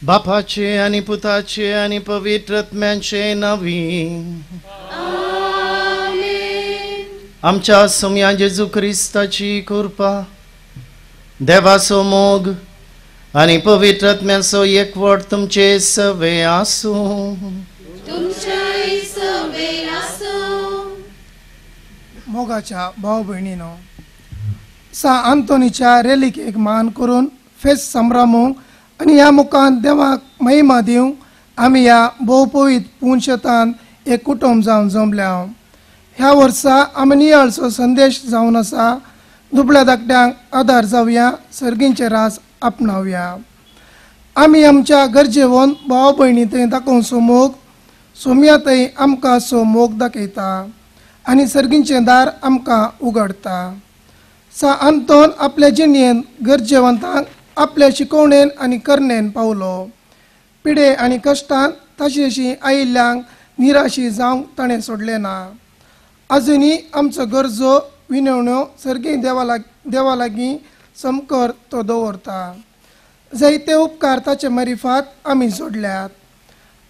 बापाचे आणि पुताचे आणि पवित्र आत्म्याचे नावी. आमच्या सोम्या जेजू ख्रिस्ताची कृपा, देवाचो मोग आणि पवित्र आत्म्याचो एकवट तुमचे सवे आसूं. मोगाच्या भाऊ भयणीनो, सा आंतोनीच्या रेलिकेक मान करून फेस संभ्रमूंक आणि ह्या मुखान देवाक महिमा दिवंक आमी ह्या भोवपवीत पुंशतान एक कुटुंब जावन जमल्या. ह्या वर्सा आमी नियाळचो संदेश जावन आसा, दुबळ्या धाकट्यांक आदार जावया, सर्गींचे रास आपणावया. आमी आमच्या गरजेवन भाव भयणी थंय दाखोवचो मोग सोम्या थंय आमकां सो मोग दाखयता आनी सर्गींचें दार आमकां उगडता. सा आंतोन आपल्या जिणेन गरजेवंतांक आपल्या शिकवणेन आनी करणेन पावलो. पिडे आनी कश्टान तशी आयिल्ल्यांक निराशी जावंक ताणें सोडलें ना. आजुनी आमचो गरजो विनवण्यो सर्गी देवा लागीं समकर तो दवरता. जायते उपकार ताचे मरिफात आमी जोडल्यात.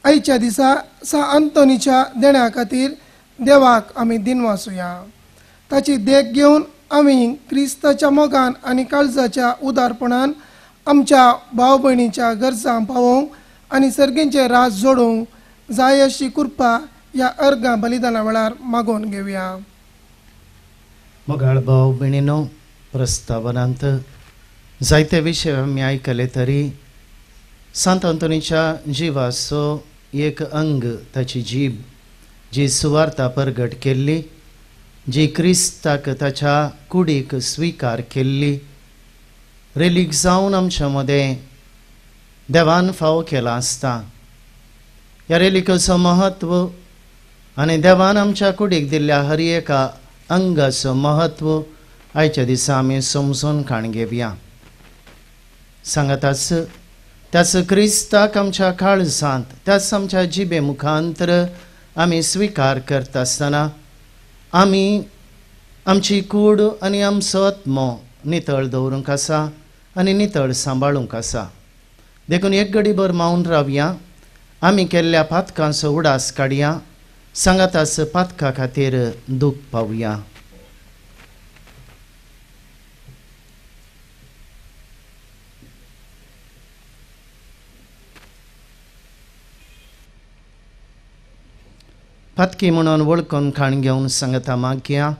आयच्या दिसा सा आंतोनीच्या देण्या खातीर देवाक आमी दिनवासुया. ताची देख घेवन आमी क्रिस्ताच्या मोगान आनी काळजाच्या उदारपणान आमच्या भाव भयणीच्या गरजां पावोवंक आनी सर्गींचे रास जोडूंक जाय अशी कृपा ह्या अर्गा बलिदाना वेळार मागोवन घेवया. मोगाळ भाव भयणीनो, प्रस्तावनांत जायते विशय आमी आयकले तरी सांत अंतोनीच्या जिवाचो एक अंग, ताची जीब, जी सुवार्ता परगट केल्ली, जी क्रिस्ताक ताच्या कुडीक स्विकार केल्ली, रेलीक जावन आमच्या मदें देवान फावो केला आसता. ह्या रेलिकेचो महत्व आनी देवान आमच्या कुडीक दिल्ल्या हर एका अंगाचो महत्व आयच्या दिसा आमी समजून काण घेवया. सांगाताच त्याच क्रिस्ताक आमच्या काळजांत, त्याच आमच्या जिबे मुखांतर आमी स्विकार करता आसतना आमी आमची कूड आनी आमचो आत्मो नितळ दवरूंक आसा आनी नितळ सांबाळूंक आसा. देखून एक घडीभर मावन रावया. आमी केल्ल्या पातकांचो उडास काडया. सांगाताच पातका खातीर दूख पावया. पातकी म्हणून वळखून खाण घेवन सांगता मागया.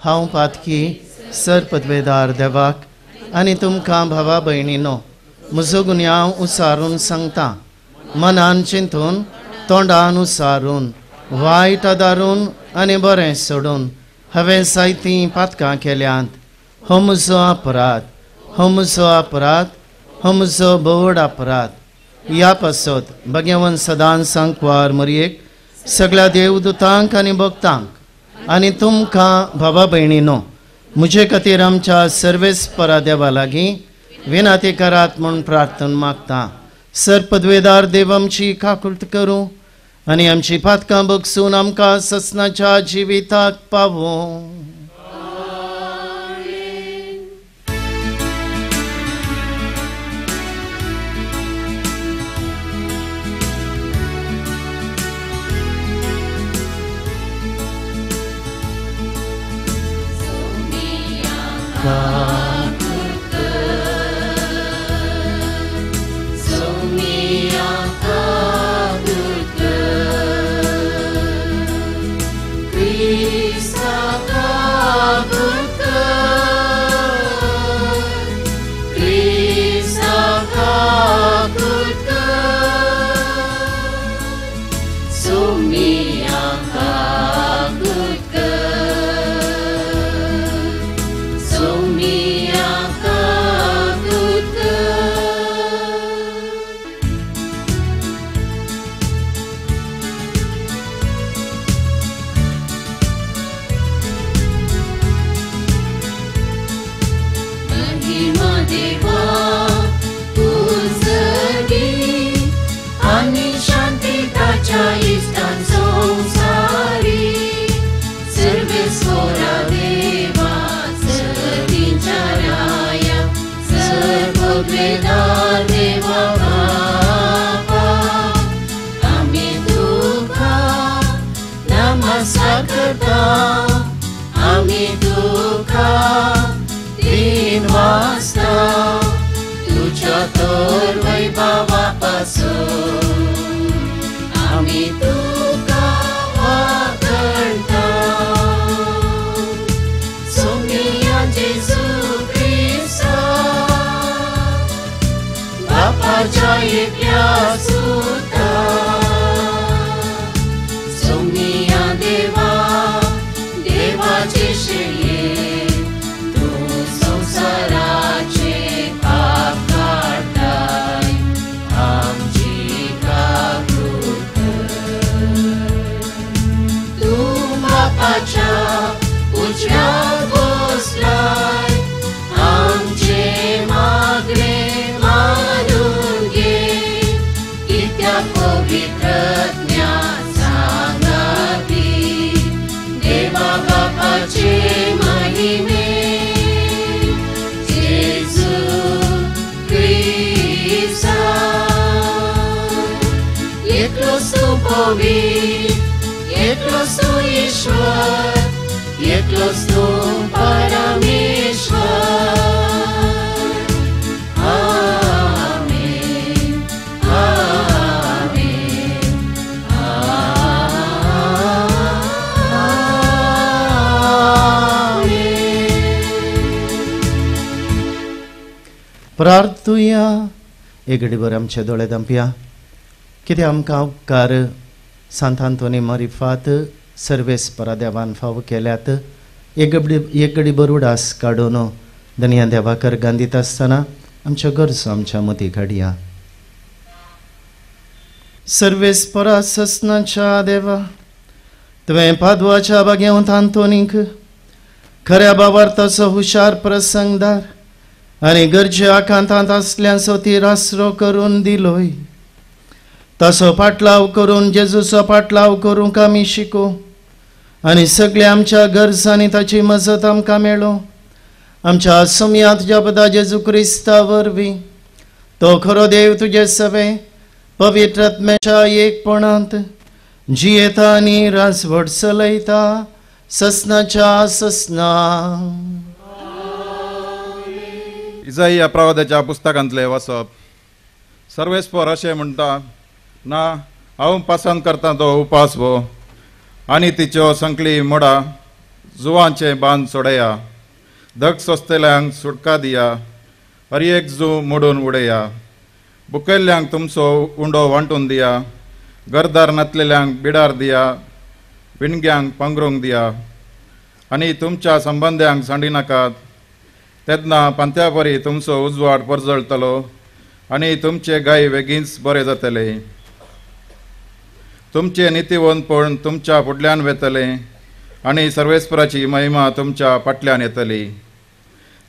हांव पातकी सरपदवेदार देवाक आनी तुमकां भावा भयणीनो म्हजो गुन्यांव उसारून सांगता. मनान चिंतून, तोंडान उसारून, वायट आदारून आनी बरें सोडून हांवें जायतीं पातकां केल्यांत. हो म्हजो अपराध, हो म्हजो अपराध, हो म्हजो बोड अपराध. ह्या पासत भगवन सदांच सांकवार मरयेक, सगळ्या देवदूतांक आनी भक्तांक आनी तुमकां भावा भयणीनो म्हजे खातीर आमच्या सर्वेस्परा देवा लागीं विनाती करात म्हूण प्रार्थना मागता. सरपदवेदार देव आमची काकुळट करूं आनी आमची पातकां बगसून आमकां ससनाच्या जिविताक पावो. Krista आस्था तुझ्या थोर वैभवापासून आम्ही तुका वाखणता. सोनिया जेजू ख्रिस्ता बापाच्या एकल्या सुता. सोनिया देवा देवाचे शये तू संसाराचे पाप काढताय आमची काकृत. तू बापाच्या उजव्यात बसलाय आमचे मागणे मानून घे. की त्या पवित्र बापाचे महिमे जेजू ख्रिस्ता. एकलोच तू पवित्र, एकलोच तू ईश्वर, एकलोच तू परमेश्वर. आमेन, आमेन, प्रार्थुया. एक घडीभर आमचे दोळे धांपया. कितें आमकां उपकार सांत आंतोनी मारिफात सर्वेस्परा देवान फाव केल्यात. एक घडीभर उडास काडून धन्या देवाकर गांधीत आसतना आमच्यो गरजो आमच्या मती काडया. सर्वेस्परा ससनाच्या देवा, तुवें पादवाच्या बागेंत आंतोनीक खऱ्या बाबार्थाचो हुशार प्रसंगदार आनी गरजे आकांतांत आसल्यांचो ती आसरो करून दिलोय. तसो पाटलाव करून जेजूचो पाटलाव करूंक आमी शिको आनी सगळ्या आमच्या गरजांनी ताची मजत आमकां मेळो. आमच्या सुमयात जपदा जेजू क्रिस्ता वरवीं तो खरो देव तुजे सवे पवित्र आत्म्याच्या एकपणांत जियेता आनी राजवट चलयता ससनाच्या ससना. इजाईया प्रवादाच्या पुस्तकांतले वचप. सर्वेस्पर अशें म्हणटा, ना हांव पसंत करता तो उपास भो आनी तिच्यो संकली मोडा. जुवांचे बांद सोडया, धग सोंसतल्यांक सुटका दिया, हर एक जू मोडून उडया. बुकेल्ल्यांक तुमचो उंडो वांटून दिया, घरदार नातलेल्यांक बिडार दिया, विणग्यांक पांघरूंक दिया. आनी तुमच्या संबंद्यांक सांडी नाकात. तेन्ना पंत्या परी तुमचो उजवाड परजळटलो आनी तुमचे गाय बेगीनच बरे जातले. तुमचे नितीवंतपण तुमच्या फुडल्यान वेतले आनी सर्वेस्पराची महिमा तुमच्या फाटल्यान येतली.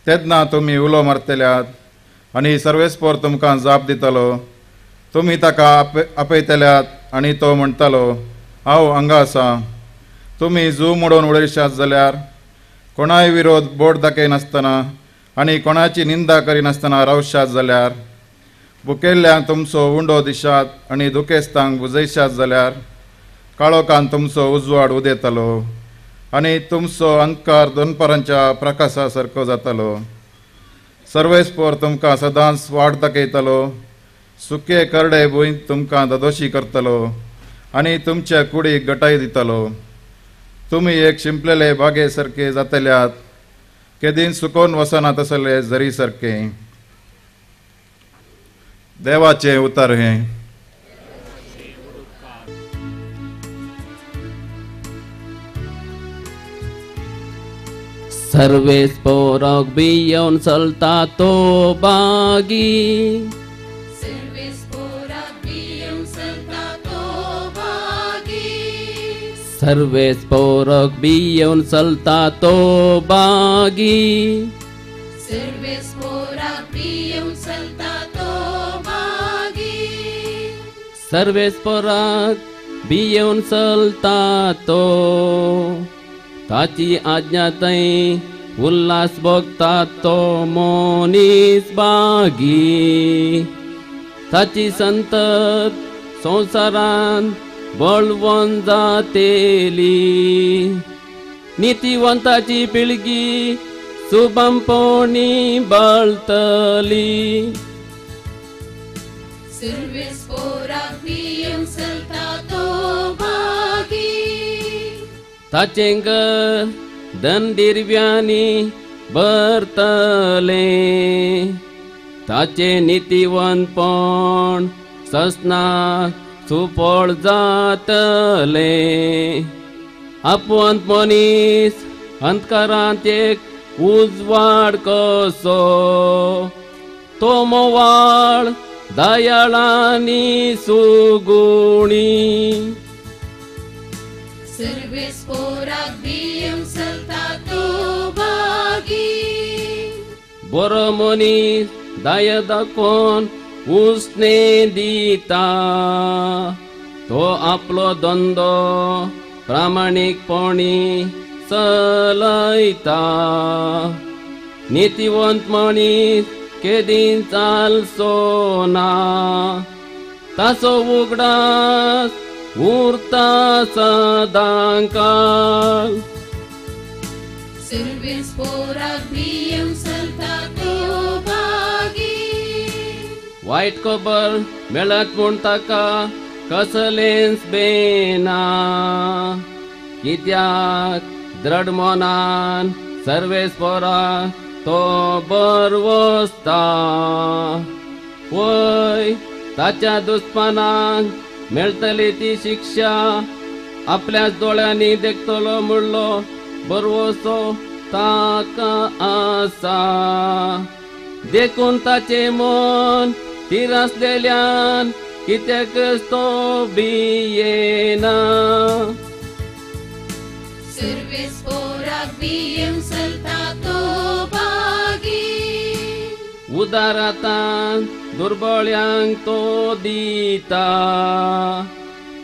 तेन्ना तुमी उलो मारतल्यात आनी सर्वेस्पर तुमकां जाप दितलो. तुमी ताका आपयतल्यात आनी तो म्हणटलो, हांव हांगा आसा. तुमी जू मोडून उडयशात जाल्यार कोणाय विरोध बोट दाखयनासतना आनी कोणाची निंदा करिनासतना रावशात जाल्यार, बुकेल्ल्यांक तुमचो उंडो दिशात आनी दुखेस्तांक बुजयशात जाल्यार काळोखान तुमचो उजवाड उदेतलो आनी तुमचो अंधकार दोनपरांच्या प्रकाशा सारको जातलो. सर्वेस्पर तुमकां सदांच वाट दाखयतलो. सुके करडे भुंयत तुमकां ददोशी करतलो आनी तुमच्या कुडीक गटाय दितलो. तुमी एक शिंपलेले बागे सारके जातल्यात, केदीन सुकोवन वसना तसले झरी सारके. देवाचे उतर हे. सर्वेस्पराक बियोन चलता तो बागी. सर्वेस्पराक बियोन चलता तो बागी. सर्वेस्पराक बियोन चलता तो ताची आज्ञा थंय उल्हास भोगता तो मोनीस बागी. ताची संतत संवसारांत बळवंत जातेली. नितीवंताची पिळगी सुबंपोणी बळतली सर्वेस्पोराक बियम सलता तो भागी ताचेंग दंडिरव्यानी बरतले ताचे नितीवंतपण ससना सुफळ जातले आपवंत मनीस अंतकारांत एक उजवाड कसो तो मोवाळ दयाळानी सुगुणी सर्वेस्पोराक बियम सलता तो भागी बरो मनीस दया दाखोवन उसने दिता तो आपलो धंदो प्रामाणिकपणी चलयता नितीवंत मनीस केदीन चालसो ना ताचो उगडास उरता सदांकाळ सर्वेस्पोराक बियम सलता तो भागी वाईट खबर मेळत म्हूण ताका कसलेंच बेना कित्याक दृढ मनान सर्वेस्परा तो बरवस्ता वय ताच्या दुस्मानाक मेळटली ती शिक्षा आपल्याच दोळ्यांनी देखतलो म्हणलो बरवसो ताका आसा देखून ताचे मन तिरासलेल्यान कित्याकच तो भियेना सर्वेस्पोराक बियम सलता तो भागी उदारातान दुर्बळ्यांक तो दिता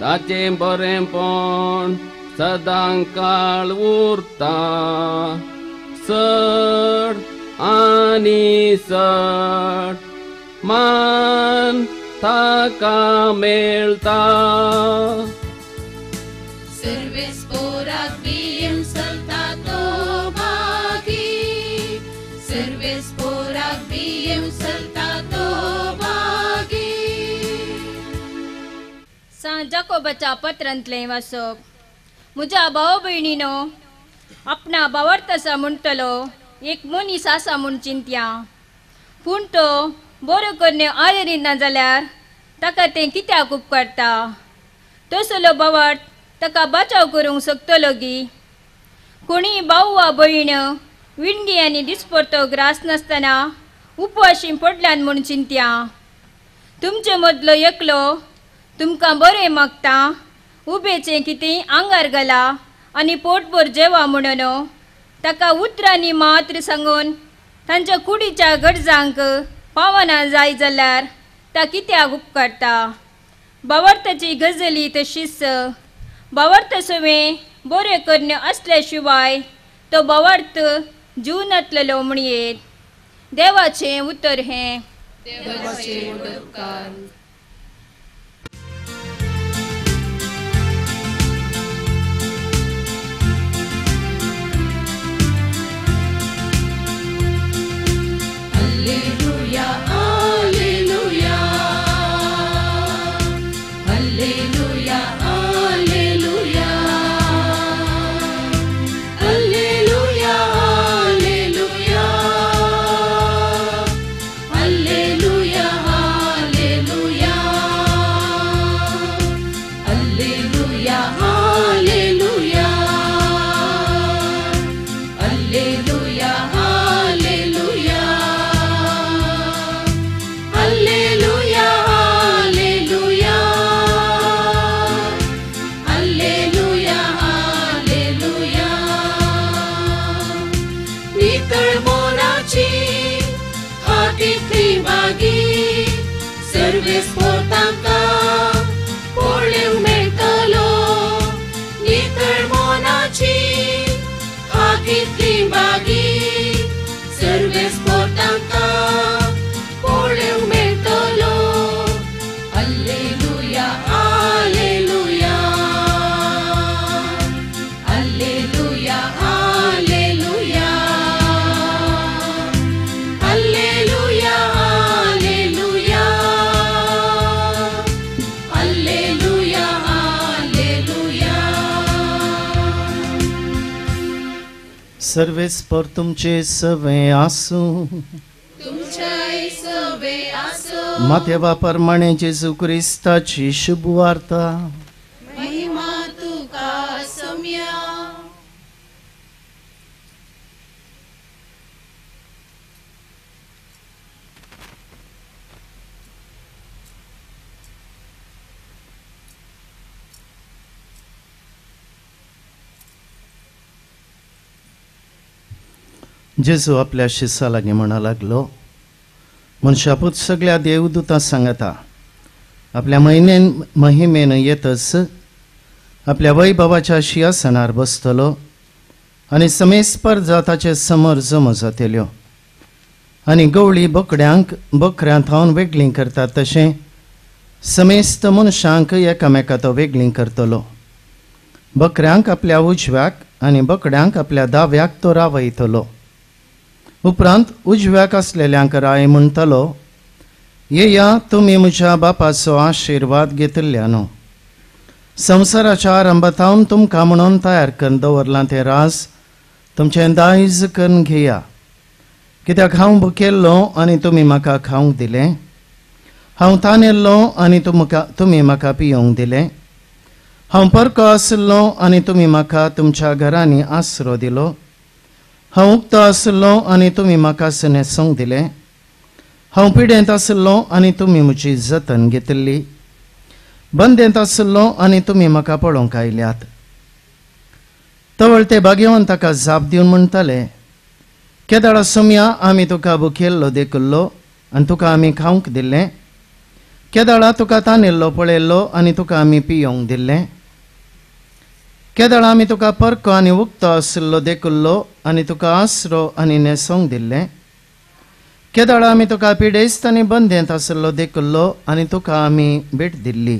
ताचे बरेंपण सदांकाळ उरता चड आनी चड मान ताका मेळता सर्वेस्पोराक बियम सलता तो भागी सर्वेस्पोराक बियम सलता तो भागी जाकोबाच्या पत्रांतले वाचप म्हज्या भाव भयणीनो आपणा भावार्थासा म्हणटलो एक मनीस आसा म्हूण चिंत्या पूण तो बरो करणे आयरिना जाल्यार ताका तें कित्याक उपकारता तसलो भावार्थ ताका बचाव करूंक शकतलो गी कोणी भाव वा भयण विणगी आनी दिसपरतो ग्रास नासतना उपवाशी पडल्यान म्हूण चिंत्या तुमचे मदलो एकलो तुमकां बरें मागता उबेचें कितें आंगार घाला आनी पोटभर जेवा म्हणून ताका उतरांनी मात्र सांगून तांच्या कुडीच्या गरजांक पावना जाय जाल्यार ता कित्याक उपकारता भावार्थाची गजाली तशीच भावार्थ सवें बरें करणे असल्या शिवाय तो भावार्थ जीवनांतलो म्हणयेत देवाचें उतर हें देवाचे उपकार Alleluia, Alleluia, Alleluia, Alleluia, Alleluia, Alleluia, Alleluia, Alleluia, Alleluia, Alleluia, Alleluia. Alleluia, Alleluia, सर्वेस्पर तुमचे सवे आसूं तुमच्या सवे आसो माथेवा प्रमाणे जेजू क्रिस्ताची शुभ वार्ता महिमा तुका सम्या. जेजू आपल्या शिष्या लागीं म्हणा लागलो, मनशापूत सगळ्या देवदूतां सांगता आपल्या महिमेन येतच आपल्या वैभवाच्या सिंहासनार बसतलो आनी समेस्पर जाताचे समोर जमो जातल्यो आनी गवळी बकऱ्यांक थावन वेगळीं करतात तशें समेस्त मनशांक एकामेका तो वेगळीं करतलो. बकऱ्यांक आपल्या उजव्याक आनी बकड्यांक आपल्या दाव्याक तो रावयतलो. उपरांत उजव्याक आसलेल्यांक राय म्हणटलो, येया तुमी म्हज्या बापाचो आशिर्वाद घेतिल्ल्यानो. संवसाराच्या आरंभातावन तुमकां म्हणून तयार करून दवरलां तें राज तुमचें दायज करून घेया. कित्याक हांव भुकेल्लो आनी तुमी म्हाका खावंक दिलें, हांव तानेल्लो आनी तुमी म्हाका पियोंक दिलें, हांव परको आसलो आनी तुमी म्हाका तुमच्या घरांनी आसरो दिलो, हांव उक्तो आसलो आनी तुमी म्हाका न्हेसोंक दिलें, हांव पिडेंत आसलो आनी तुमी म्हजी जतन घेतिल्ली, बंदेंत आसलो आनी तुमी म्हाका पळोवंक आयल्यात. तवळ ते भाग्यवान ताका जाप दिवन म्हणटाले, केदाळा सोम्या आमी तुका भुकेल्लो देखुल्लो आनी तुका आमी खावंक दिल्लें, केदाळा तुका तानेल्लो पळयल्लो आनी तुका आमी पियोंक दिल्लें, केदाळा आमी तुका परको आनी उक्तो आसलो देखुल्लो आनी तुका आसरो आनी न्हेसोंक दिल्लें, केदाळा आमी तुका पिडेस्त आनी बंदेंत आसलो देखुल्लो आनी तुका आमी भेट दिल्ली.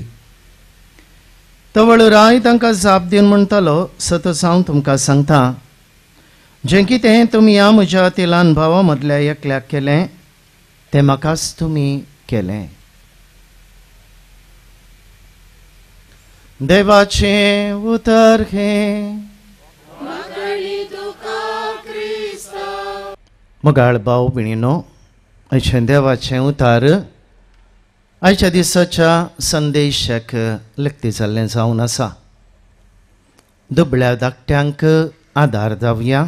तवळ राय तांकां जाप दिवन म्हणटालो, सतत हांव तुमकां सांगता, जें कितें तुमी ह्या म्हज्या तिलान भावा मदल्या एकल्याक केलें तें म्हाकाच तुमी केलें. देवाचे उतर हे. मागणी तुका क्रिस्ता. मोगाळ भाव भयणीनो, आयचें देवाचें उतार आयच्या दिसाच्या संदेशाक लक्ती जाल्लें जावन आसा. दुबळ्या धाकट्यांक आदार जावया,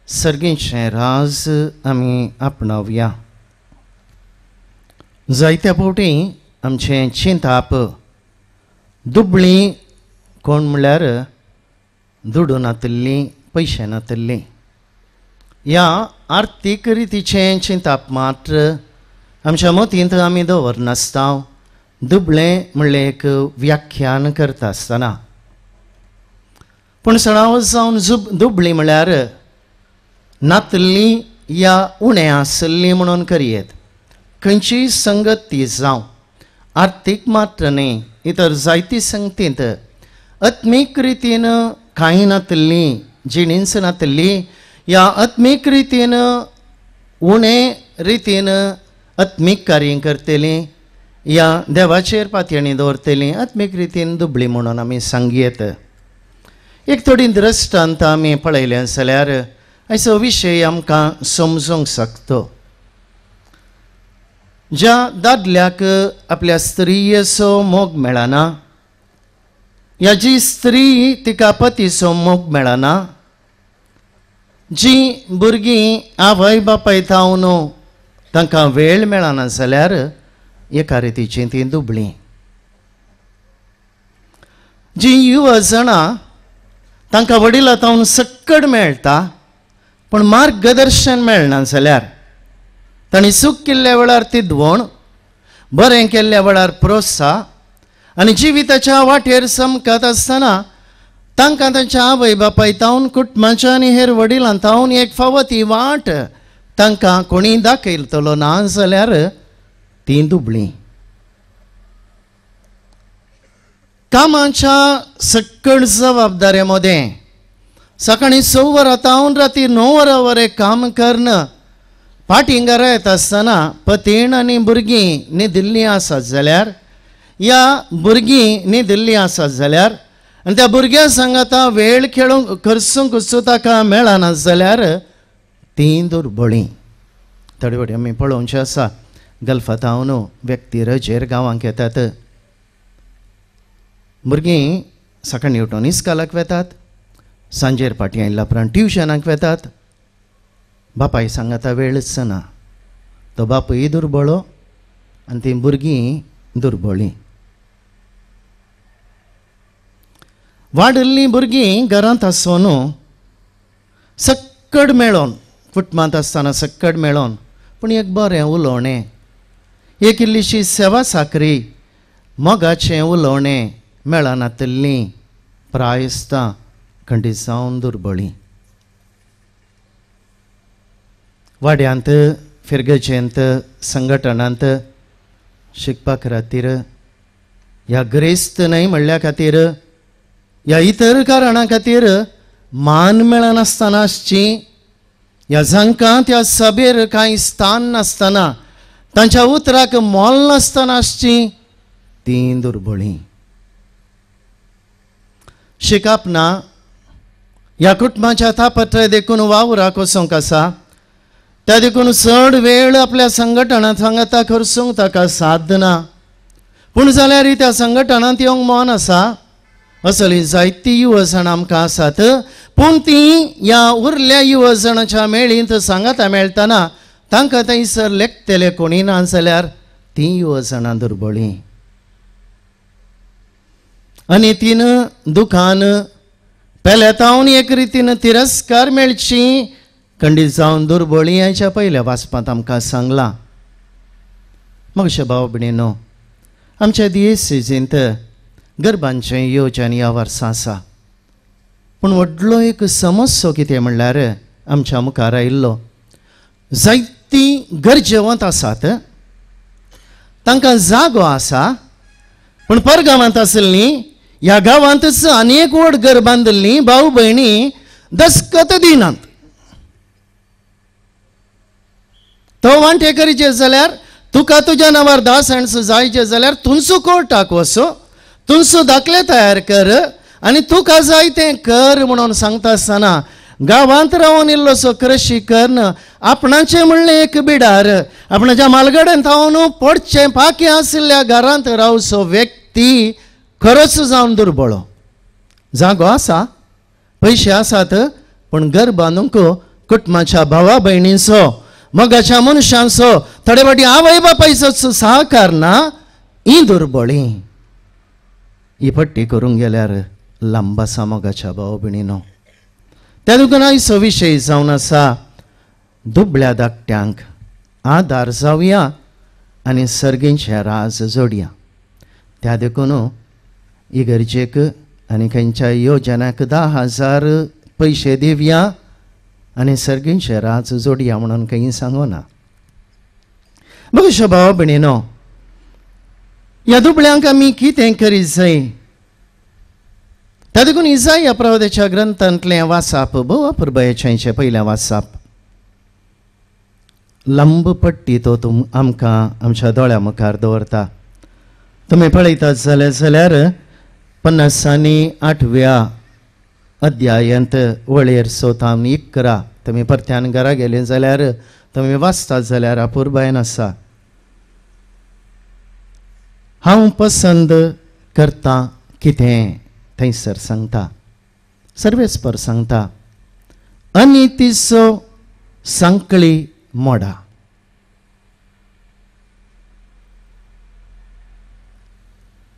सर्गेचें राज आमी आपणावया. जायत्या फावटी आमचें चिंताप दुबळीं कोण म्हळ्यार दुडून नातल्लीं, पयशे नातल्लीं. ह्या आर्थीक रितीचें चिंताप मात्र आमच्या मतींत आमी दवरनासता. दुबळें म्हणलें एक व्याख्यान करता आसतना, पूण सणाव जावन दुबळीं म्हळ्यार नातल्लीं या उणें आसल्लीं म्हणून करियेत. खंयचीय संगत ती जावं, आर्थीक मात्र न्ही, इतर जायती संगतींत आत्मीक रितीन कांय नातल्लीं, जिणींच नातल्लीं, ह्या आत्मीक रितीन उणें रितीन आत्मीक कार्य करतलीं, ह्या देवाचेर पातयणी दवरतलीं आत्मीक रितीन दुबळीं म्हणून आमी सांगयेत. एक थोडी दृश्टांत आमी पळयलें जाल्यार हाचो विशय आमकां समजूंक शकतो. ज्या दादल्याक आपल्या स्त्रीयेचो मोग मेळना, ह्या जी स्त्री तिका पतीचो मोग मेळना, जी भुरगीं आवय बापाय थावन तांकां वेळ मेळना जाल्यार एका रितीची ती दुबळीं. जी युवजनां तांकां वडिलां थावन सक्कड मेळटा पूण मार्गदर्शन मेळना जाल्यार, तांणी चूक केल्ल्या वेळार तिदवण, बरें केल्ल्या वेळार प्रोत्साह आनी जिविताच्या वाटेर चमकत आसतना तांकां तांच्या आवय बापाय थावन कुटुंबाच्या आनी हेर वडिलां थावन एक फावत ही वाट तांकां कोणी दाखयतलो ना जाल्यार ती दुबळीं. कामाच्या सक्कड जबाबदाऱ्या मदें सकाळीं 6 वरां थावन राती 9 वरां वरें काम करून पाठींगार येता आसतना पतीण आनी भुरगीं न्हिदिल्लीं आसात जाल्यार, ह्या भुरगीं न्हिदिल्लीं आसात जाल्यार आनी त्या भुरग्या सांगाता वेळ खेळूंक खर्सूंक सुद्दां ताका मेळना जाल्यार ती दुर्बळी. थोडे फावटी आमी पळोवचें आसा गल्फातावन व्यक्ती रजेर गांवांक येतात. भुरगीं सकाळीं उठून इस्कालाक वेतात, सांजेर फाटीं आयिल्ल्या उपरांत ट्युशनाक वेतात. बापाय सांगाता वेळच ना. तो बापूय दुर्बळो आनी ती भुरगीं दुर्बळी. वाडिल्लीं भुरगीं घरांत आसून सक्कड मेळोन कुटुंबांत आसतना सक्कड मेळोन पूण एक बरें उलोवणें, एक इल्लीशी सेवा साकरी, मोगाचें उलोवणें मेळनातलीं प्रायस्तां खंडी जावन दुर्बळी. वाड्यांत फिरगजेंत संघटनांत शिकपा खातीर ह्या ग्रेस्त न्हय म्हणल्या खातीर ह्या इतर कारणां खातीर मान मेळनासतना आसची. ह्या जांकां त्या सभेर कांय स्थान नासतना तांच्या उतराक मोल नासतना आसची ती दुर्बळी. शिकप ना ह्या कुटुंबाच्या तापत्र देखून वावराक वचोंक आसा. त्या देखून चड वेळ आपल्या संघटनांत सांगाता खर्सूंक ताका साध ना. पूण जाल्यार त्या संघटनांत येवंक मन आसा. असली जायती युवजण आमकां आसात, पूण ती ह्या उरल्या युवजणाच्या मेळींत सांगाता मेळटना तांकां थंयसर लेखतले कोणी ना जाल्यार ती युवजणां दुर्बळी. आनी तीन दुखान पेलेतावन एक रितीन तिरस्कार मेळची खंडीत जावन दुर्बळी हाच्या पयल्या वाचपांत आमकां सांगलां. मातशे भाव भयणीनो, आमच्या दियेसीजींत गर्भांचें येवचें ह्या वर्सा आसा. पूण व्हडलो एक समस्या कितें म्हणल्यार आमच्या मुखार आयिल्लो. जायतीं गरजेवंत आसात, तांकां जागो आसा, पूण परगांवांत आसलीं ह्या गांवांतच आनीक व्हड घर बांदिल्लीं भाव भयणी दस्खत दिनात. तो वांटेकरीचे जाल्यार तुका तुज्या नांवार 10 सेंट्स जायचे जाल्यार तुमचो कोर्टाक वचो, तुमचो दाखले तयार कर आनी तुका जाय तें कर म्हणून सांगता आसतना गांवांत रावन इल्लोसो कृशी कर्ण आपणाचें म्हणलें एक बिडार आपणाच्या मालगड्यांत थावन पडचें पाकी आशिल्ल्या घरांत रावचो व्यक्ती खरोच जावन दुर्बळो. जागो आसा, पयशे आसात, पूण घर बांदूंक कुटुंबाच्या भावा भयणींचो मोगाच्या मनशांचो थोडे फावटी आवय बापायचो सहकार ना. ही दुर्बळी. ही पट्टी करूंक गेल्यार लांब आसा मोगाच्या भाव भयणीनो. त्या देखून आयचो विशय जावन आसा दुबळ्या धाकट्यांक आदार जावया आनी सर्गींचें राज जोडया. त्या देखून इगर्जेक आनी खंयच्या योजनाक 10,000 पयशे दिवया आनी सर्गींचें राज जोडया म्हणून खंय सांगना. बघशे भाव भयणीनो, ह्या दुबळ्यांक आमी कितें करीत जाय? त्या देखून इसाया प्रवादाच्या ग्रंथांतलें वाचप भोव अपुर्बायेचें पयलें वाचप. लंब पट्टी तो आमकां आमच्या दोळ्या मुखार दवरता. तुमी पळयतात जाल्यार 58व्या अध्यायांत वळेर सोतावन 11 तुमी परत्यान घरा गेले जाल्यार तुमी वाचतात जाल्यार अपुर्बायेन आसा. हांव पसंद करतां कितें थंयसर सांगता. सर्वेस्पर सांगता अनितीचो सांकळी मोडा.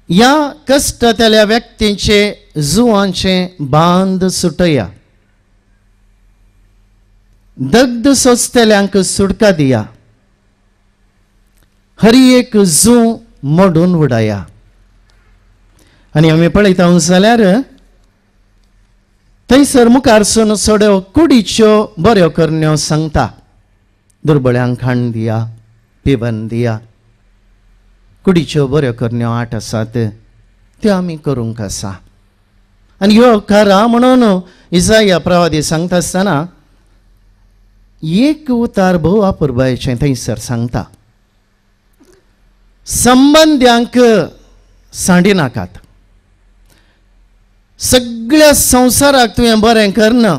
ह्या कश्टातल्या व्यक्तींचे जुवांचे बांद सुटया. दग्ध सोंसतल्यांक सुटका दिया. हरी एक जू मोडून उडया. आनी आमी पळयता जाल्यार थंयसर मुखारसून सोड्यो कुडीच्यो बऱ्यो करण्यो सांगता. दुर्बळ्यांक खाण दिया, पिवन दिया. कुडीच्यो बऱ्यो करण्यो 8 आसात, त्यो आमी करूंक आसा. आनी ह्यो करा म्हणून इसाया प्रवादी सांगता आसतना एक उतार भोव अपुर्बायेचें थंयसर सांगता. संबंद्यांक सांडी नाकात. सगळ्या संवसाराक तुवें बरें करना,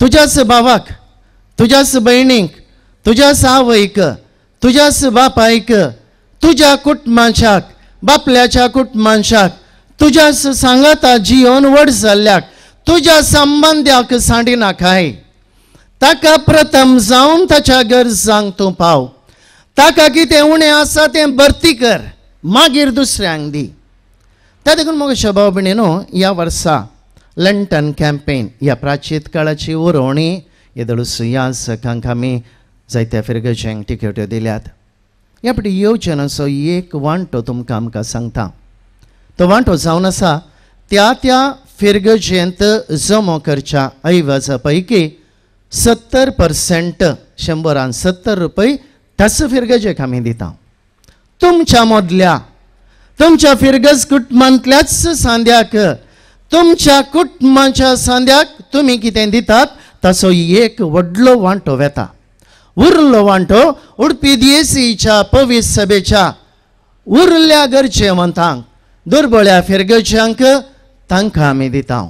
तुज्याच भावाक, तुज्याच भयणीक, तुज्याच आवयक, तुज्याच बापायक, तुज्या कुटुंबाच्याक, बापल्याच्या कुटुंबाच्याक, तुज्याच सांगाता जिवन व्हड जाल्ल्याक, तुज्या संबंद्याक सांडिनाकाय. ताका प्रथम जावन ताच्या गरजांक तूं पाव. ताका कितें उणें आसा तें भरती कर, मागीर दुसऱ्यांक दी. त्या देखून मग भाव भयणीनो, ह्या वर्सा लंडन कॅम्पेन ह्या प्राचीत काळाची उरोवणी येदळूस ह्या सकांक आमी जायत्या फिरगेच्यांक टिकेट्यो दिल्यात. ह्या फाटी येवचेनाचो एक वांटो तुमकां आमकां सांगता. तो वांटो जावन आसा त्या त्या फिरगजेंत जमो करच्या ऐवजा पैकी 70% 100 70 रुपये त्याच फिरगजेक आमी दिता. तुमच्या मदल्या, तुमच्या फिरगज कुटुंबांतल्याच सांद्याक, तुमच्या कुटुंबाच्या सांद्याक तुमी कितें दितात ताचो एक व्हडलो वांटो वेता. उरलो वांटो उडपी DSEच्या पवित्र सभेच्या उरल्या गरजेवंतांक, दुर्बळ्या फिरगज्यांक तांकां आमी दिता.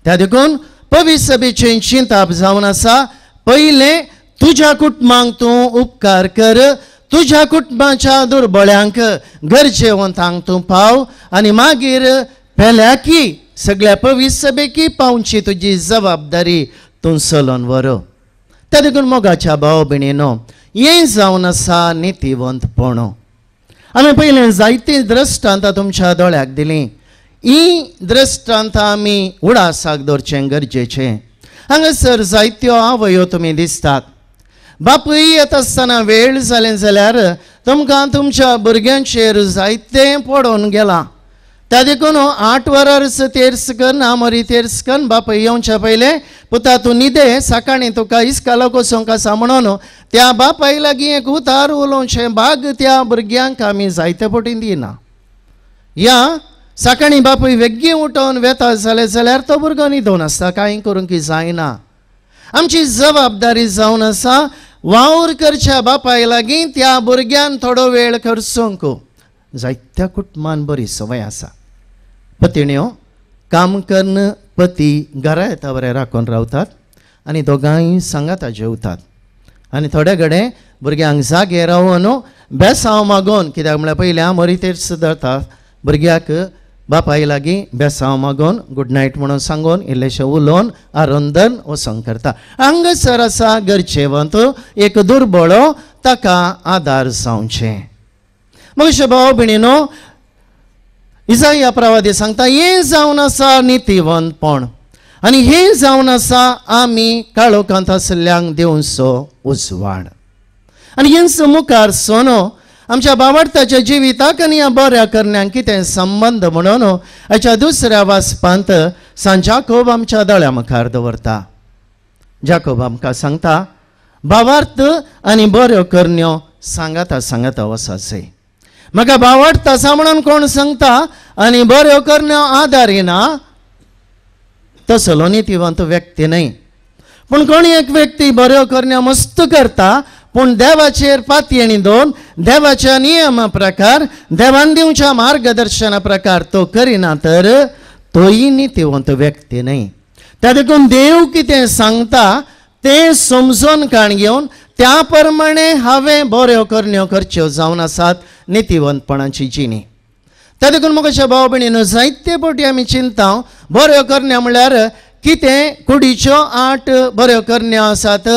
त्या देखून पवित्र सभेचें चिंतप जावन आसा, पयलें तुज्या कुटुंबांक तूं उपकार कर, तुज्या कुटुंबाच्या दुर्बळ्यांक, गरजेवंतांक तूं पाव, आनी मागीर पेल्याकी सगळ्या पवित्र सभेकी पावची तुजी जबाबदारी तूं चलोवन व्हर. त्या देखून मोगाच्या भाव भयणीनो, हें जावन आसा नितीवंतपण. आमी पयलें जायतीं दृश्टांतां तुमच्या दोळ्याक दिलीं. ही दृश्टांतां आमी उडासाक दवरचें गरजेचें. हांगासर जायत्यो आवयो तुमी दिसतात. बापूय येत आसतना वेळ जालें जाल्यार तुमकां तुमच्या भुरग्यांचेर जायतें पडोवन गेलां. त्या देखून 8 वरांच तेर्स कर ना मरी तेर्स कर, बापूय येवच्या पयलें पुता तूं न्हिदे, सकाळीं तुका इस्कालाक वचोंक आसा म्हणून त्या बापाय लागीं एक उतार उलोवचें भाग त्या भुरग्यांक आमी जायते पटी दिना. या सकाळीं बापूय वेग्गी उठोवन वेता जाल्यार तो भुरगो न्हिदोवन आसता, कांय करूंक जायना. आमची जबाबदारी जावन आसा वावर करच्या बापाय लागीं त्या भुरग्यान थोडो वेळ खर्चूंक. जायत्या कुटुंबान बरी संवय आसा. पत्न्यो काम करन पती घरा येता बरें राखून रावतात आनी दोगांय सांगाता जेवतात. आनी थोडे कडेन भुरग्यांक जागे रावन बेसांव मागोवन, कित्याक म्हळ्यार पयल्या मरी तेर्स धरतात, भुरग्याक बापाय लागीं बेसांव मागोवन गूड नायट म्हणून सांगून इल्लेशें उलोवन आरोंदन वचोंक करता. हांगासर आसा गरजेवंत एक दुर्बळो, ताका आदार जावचें. मग भाव भयणीनो, इसाया प्रवादी सांगता हें जावन आसा नितीवंतपण, आनी हें जावन आसा आमी काळोखांत आसल्ल्यांक दिवचो उजवाड. आनी हेंच मुखार सोनो आमच्या बावडताच्या जिविताक आनी ह्या बऱ्या करण्यांक कितें संबंद म्हणून हाच्या दुसऱ्या वाचपांत सांजाकोब आमच्या दोळ्या मुखार दवरता. जाकोब आमकां सांगता भावार्थ आनी बऱ्यो करण्यो सांगाता सांगाता वचाचे. म्हाका भावार्थ आसा म्हणून कोण सांगता आनी बऱ्यो करण्यो आदारिना तसलो नितीवंत व्यक्ती न्हय. पूण कोणी एक व्यक्ती बऱ्यो करण्यो मस्त करता, पूण देवाचेर पातयेणी दोन, देवाच्या नियमा प्रकार, देवान दिवच्या मार्गदर्शना प्रकार तो करिना तर तोय नितीवंत व्यक्ती न्हय. त्या देखून देव कितें सांगता तें समजून काण घेवन त्या प्रमाणे हांवें बऱ्यो करण्यो करच्यो जावन आसात नितीवंतपणाची जिणी. त्या देखून मुखाच्या भाव भयणीनो, जायते फावटी आमी चिंता बऱ्यो करण्यो म्हळ्यार कितें कुडीच्यो 8 बऱ्यो करण्यो आसात,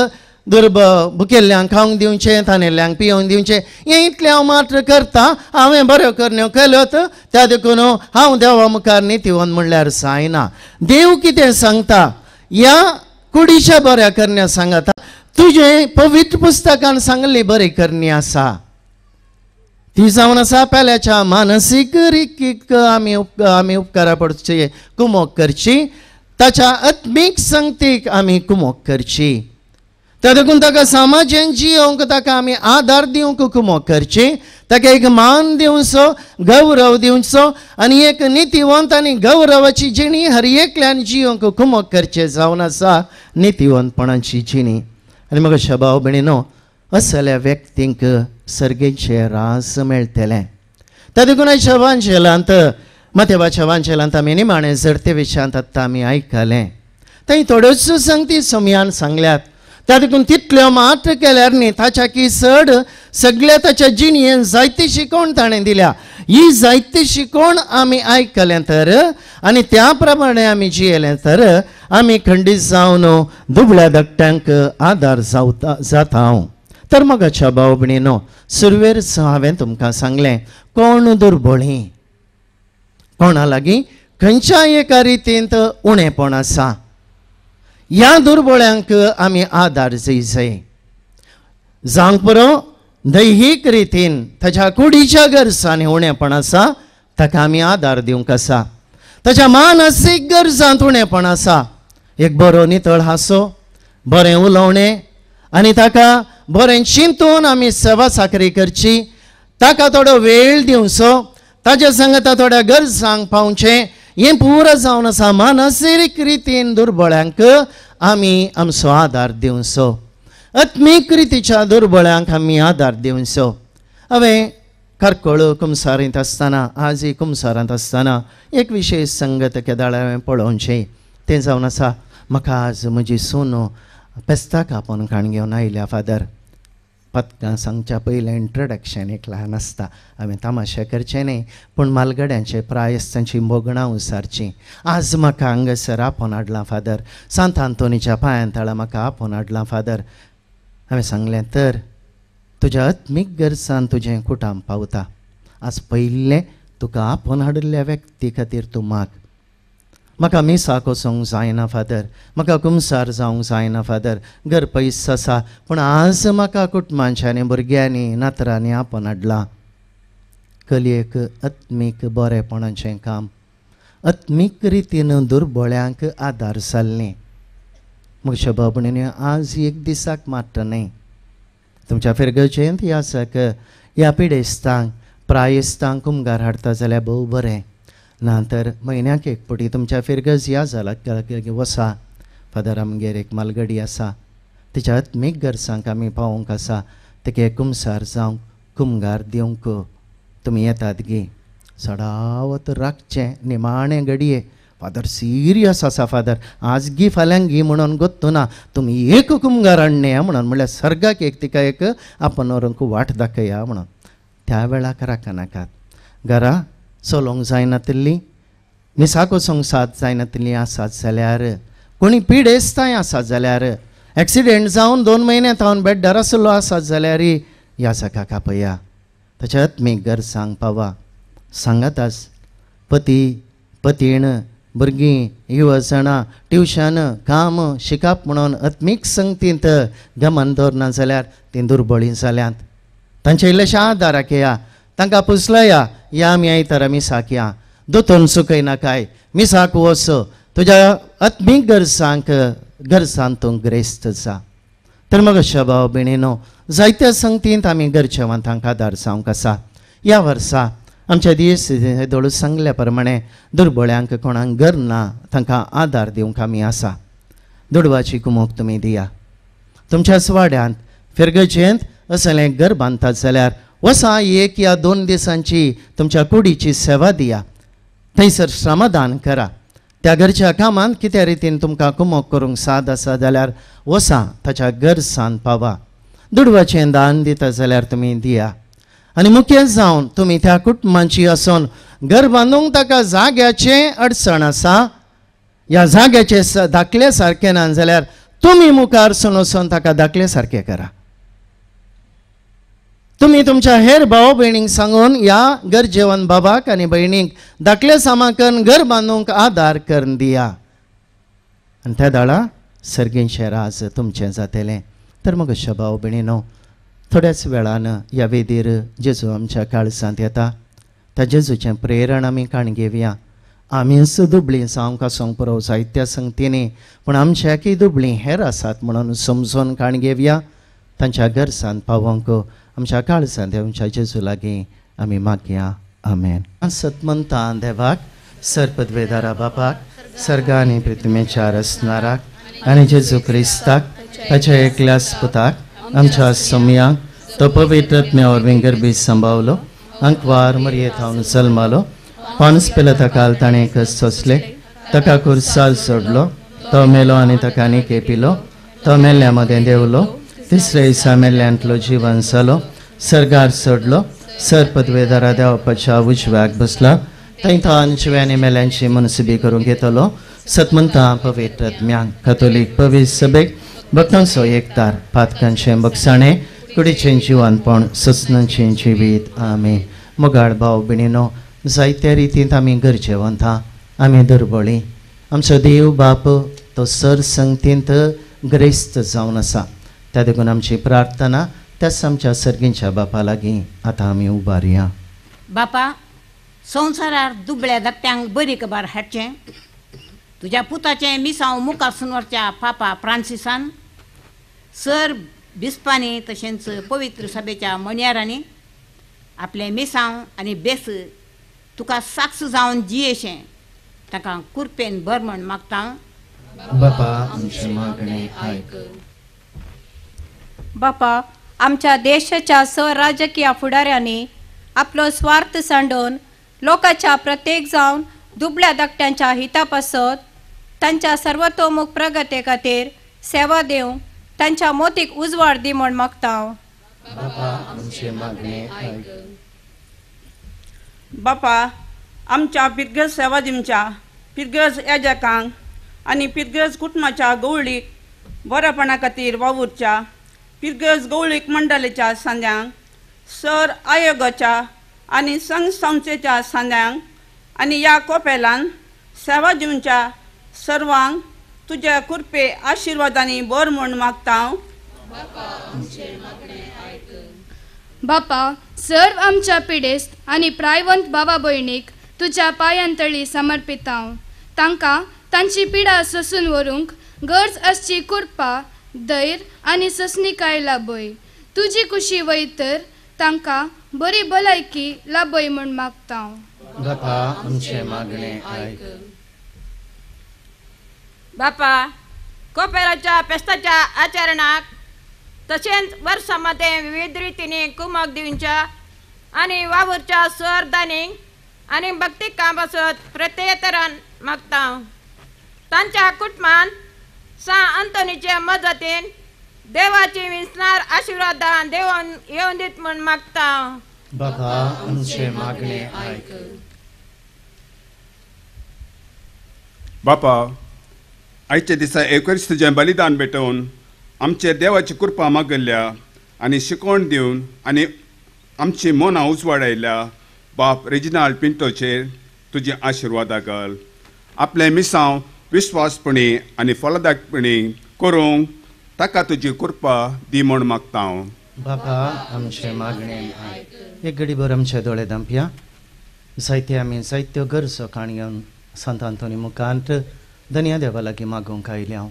भुकेल्ल्यांक खावंक दिवचें, थानेल्ल्यांक पियोंक दिवचें, हें इतलें हांव मात्र करता, हांवें बऱ्यो करण्यो केल्योत, त्या देखून हांव देवा मुखार नितीवंत म्हणल्यार जायना. देव कितें सांगता ह्या कुडीच्या बऱ्या करण्या सांगता, तुजें पवित्र पुस्तकान सांगली बरी करणी आसा ती जावन आसा पेल्याच्या मानसीक रिकीक आमी उपकारा पडची कुमोक करची, ताच्या आत्मीक संगतीक आमी कुमोक करची. त्या देखून ताका समाजीक जियोंक ताका आमी आदार दिवंक कुमोक करची, ताका एक मान दिवचो, गौरव दिवचो आनी एक नितीवंत आनी गौरवाची जिणी हर एकल्यान जियोंक कुमोक करचे जावन आसा नितीवंतपणाची जिणी. आनी मग अशा भाव भयणीनो, असल्या व्यक्तींक सर्गेचे रास मेळटले. त्या देखून अशा वांजेलांत मतेवाच्या वांचेलांत आमी निमाणे जरते विशयांत आत्तां आमी आयकलें. थंय थोड्योच संगती सोमयान सांगल्यात. त्या देखून तितल्यो मात केल्यार न्ही ताच्या की चड सगळ्या ताच्या जिणयेन जायती शिकोवण ताणें दिल्या. ही जायती शिकोवण आमी आयकलें तर आनी त्या प्रमाणे आमी जियेलें तर आमी खंडीत जावन दुबळ्या धाकट्यांक आदार जाता. तर मगाच्या भाव भयणीनो, सुरवेर हांवें तुमकां सांगलें कोण दुर्बळी, कोणा लागीं खंयच्याय एका रितींत उणेपण आसा, ह्या दुर्बळ्यांक आमी आदार जाय. जावंक पुरो दैहीक रितीन ताच्या कुडीच्या गरजांनी उणेपण आसा, ताका आमी आदार दिवंक आसा. ताच्या मानसीक गरजांत उणेपण आसा, एक बरो नितळ हांसो, बरें उलोवणें आनी ताका बरें चिंतून आमी सेवा साकरी करची, ताका थोडो वेळ दिवचो, ताच्या सांगता थोड्या गरजांक पावचें, हें पुरो जावन आसा. मानसीक रितीन दुर्बळ्यांक आमी आमचो आदार दिवचो, आत्मीक रितीच्या दुर्बळ्यांक आमी आदार दिवचो. हांवें कारकोळ कुमसारींत आसतना, आज ही कुमसारांत आसतना एक विशेश संगत केदाळ हांवें पळोवचें. तें जावन आसा, म्हाका आज म्हजी सून पेस्ताक आपोवन खाण घेवन आयल्या फादर. पत्कां सांगच्या पयलें इंट्रोडक्शन एक ल्हान आसता. हांवें तमाशे करचें न्ही, पूण मालगड्यांचे प्रायस तांची मोगणां उसारचीं. आज म्हाका हांगासर आपोवन हाडलां फादर, सांत आंतोनीच्या पांयां तळा म्हाका आपोवन हाडलां फादर. हांवें सांगलें तर तुज्या आत्मीक गरजान तुजें कुटाम पावता. आज पयलें तुका आपोवन हाडिल्ल्या व्यक्ती खातीर तूं माग. म्हाका मिसाक वचोंक जायना फादर, म्हाका कुमसार जावंक जायना फादर, घर पयस आसा, पूण आज म्हाका कुटुंबांच्यांनी भुरग्यांनी नातरांनी आपोवन हाडलां. कलयेक आत्मीक बरेपणाचें काम, आत्मीक रितीन दुर्बळ्यांक आदार जाल्लें. म्हज्या बाबणीन आज एक दिसाक मात्र न्ही, तुमच्या फिरगेचेंत ह्या आसाक ह्या पिडेस्तांक प्रायेस्तांक कुमगार हाडता जाल्यार भोव बरें. ना तर म्हयन्याक एक पुटी तुमच्या फिरगज या जाला वसा फादर, आमगेर एक मालगडी आसा, तिच्या आत्मीक गरजांक आमी पावोवंक आसा. तेगे कुमसार जावंक कुमगार दिवंक तुमी येतात गे. सडावत राखचें निमाणें घडये. फादर सिरियस आसा फादर, आज गी फाल्यां गी म्हणून गोत्तू ना, तुमी एक कुमगार हाडणे म्हणून, म्हणल्यार सर्गाक एक तिका एक आपण व्हरूंक वाट दाखया म्हणून. त्या वेळाक राखनाकात. घरा चलोवंक जायनातली, मिसाक वचोंक साथ जायनातली आसात जाल्यार, कोणी पिडेस्तांय आसात जाल्यार, एक्सिडेंट जावन 2 म्हयने थावन बेड्डार आसलो आसात जाल्यार ह्या जाकाक आपया. ताच्या आत्मीक गरजांक पावा. सांगाताच पती, पतीण, भुरगीं, युवजणां, ट्युशन, काम, शिकाप म्हणून आत्मीक संगतींत गमन दवरना जाल्यार तीं दुर्बळीं जाल्यांत. तांचे इल्लेशें आदाराक येया, तांकां पुसलया, या आमी आयतारा मिसाक या, दोतोन चुकय नाकाय, मिसाक वच, तुज्या आत्मीक गरजांत तूं ग्रेस्त जा. तर मग अशा भाव भयणीनो, जायत्या संगतींत आमी गरजेवंतांक आदार जावंक आसा. ह्या वर्सा आमच्या दिवस सांगल्या प्रमाणे दुर्बळ्यांक कोणाक घर ना तांकां आदार दिवंक आमी आसा. दुडवाची कुमोक तुमी दिया. तुमच्या स्वाड्यांत फिरगेचेंत असलें घर बांदतात जाल्यार वसा 1 या 2 दिसांची तुमच्या कुडीची सेवा दिया. थंयसर श्रमदान करा. त्या घरच्या कामांत कित्या रितीन तुमकां कुमोक करूंक साद आसा जाल्यार वसा ताच्या गरजांत पावा. दुडवाचें दान दिता जाल्यार तुमी दिया. आनी मुखेल जावन तुमी त्या कुटुंबांची आसून घर बांदूंक ताका जाग्याचें अडचण आसा, ह्या जाग्याचे धाकले सारके ना जाल्यार तुमी मुखार वचून ताका धाकले सारके करा. तुमी तुमच्या हेर भाव भयणींक सांगून ह्या गरजेवंत बाबाक आनी भयणींक धाकले सामाकन घर बांदूंक आदार करून दिया. आनी त्या दाळा सर्गींचें राज तुमचें जातलें. तर मग अशा भाव भयणीनो, थोड्याच वेळान ह्या वेदीर जेजू आमच्या काळजांत येता. त्या जेजूचें प्रेरण आमी काण घेवया. आमीच दुबळीं जावंक आसूंक पुरो जायत्या संगतींनी, पूण आमच्याकय दुबळीं हेर आसात म्हणून समजून काण घेवया. तांच्या गरजांत पावोवंक आमच्या काळजांत आमच्या जेजू लागीं आमी मागया. आमेन. सतमंता देवाक, सर्पद्वेदारा बापाक, सर्गा आनी पृथ्वीच्या रचणाराक आनी जेजू क्रिस्ताक ताच्या एकल्याच पुताक आमच्या सोमयांक तो पवित्रात्म्यावर विंगरबी सांबावलो, अंकवार मरये थावन जल्मालो, पॉन्स पिलाताकाल ताणें सोंसले, ताका खुर्साल सोडलो, तो मेलो आनी ताका आनीक पिलो, तो मेल्ल्या मदें देंवलो, तिसऱ्या दिसा मेल्ल्यांतलो जिवन जालो, सर्गार सोडलो, सर पदवेदारा देवपाच्या उजव्याक बसला, थंय तो जिव्यांनी मेल्यांची मनसुबी करूंक येतलो, सतमंता पवित्र आत्म्यांक कॅथोलीक पवित्र सभेक भक्तांचो एकतार, पातकांचें बगसाणें, कुडीचें जिवनपण, ससनांचें जिवीत. आमेन. मोगाळ भाव भयणीनो, जायत्या रितीन आमी गरजेवंतां, आमी दुर्बळी. आमचो देव बाप तो सर संगतींत ग्रेस्त जावन आसा. त्या देखून आमची प्रार्थना त्याच आमच्या सर्गींच्या बापा लागीं आतां आमी उबारया. बापा, संवसारार दुबळ्या धाकट्यांक बरी खबर हाडचें. तुज्या पुताचें मिसांव मुखार पापा फ्रांसिसान, सर बिस्पांनी तशेंच पवित्र सभेच्या मणयारांनी आपले मिसांव आनी बेस तुका साक्ष जावन जियेशें ताका कुरपेन भर म्हण मागता. बापा आमचें मागणें आयक. बापा, आमच्या देशाच्या राजकीय फुडाऱ्यांनी आपलो स्वार्थ सांडून लोकांच्या प्रत्येक जावन दुबळ्या धाकट्यांच्या हिता पासत तांच्या सर्वतोमुख प्रगती खातीर सेवा दिवंक तांच्या मोतीक उजवाड दी म्हण मागता. बापा, आमच्या पिरगज सेवा दिवच्या पिरगज याजकांक आनी पिरगज कुटुंबाच्या गवळीक बरेपणा खातीर वावुरच्या पिरगज गवळीक मंडळीच्या सांद्यांक, सर आयोगाच्या आनी संघ संस्थेच्या सांद्यांक आनी ह्या कोपेलान सेवा दिवच्या सर्वांक तुज्या कृपे आशिर्वादांनी बर म्हूण मागता. बापा, सर्व आमच्या पिडेस्त आनी प्रायवंत भावा भयणीक तुज्या पांयांतळी समर्पित हांव. तांकां तांची पिडा सोसून व्हरूंक गरज आसची कृपा, धैर्य आनी ससनीकाय लाभय. तुजी खुशी वयतर तांकां बरी भलायकी लाभय म्हूण मागता. बापा आमचें मागणें आयक. बापा, कोपेराच्या पेस्ताच्या आचरणाक तशेंच वर्सामध्ये विविध रितींनी कुमक दिवच्या आनी वावुरच्या सर दानीक आनी भक्ती काम आसत प्रत्येक तरान मागता. तांच्या कुटुंबान सा अंतोनीच्या मजतीन देवाची विस्नार आशिर्वादान देवन येवन दीत म्हूण मागता. बापा आमचें मागणें आयक. बापा, आयच्या दिसा एवकरिस्तीचें बलिदान भेटोवन आमचे देवाची कृपा मागल्या आनी शिकवण दिवन आनी आमची मनां उजवाडायल्या बाप रेजिनाल्ड पिंटोचेर तुजी आशिर्वादा घाल. आपले मिसांव विश्वासपणी आनी फलदायकपणी करूंक ताका तुजी कृपा दी म्हूण मागता. बापा आमचें मागणें आयक. एक घडीभर आमचे दोळे धांपया. जायत्यो गरजो काण घेवन संत आंतोनी मुखांत धन्या देवा लागीं मागूंक आयल्या.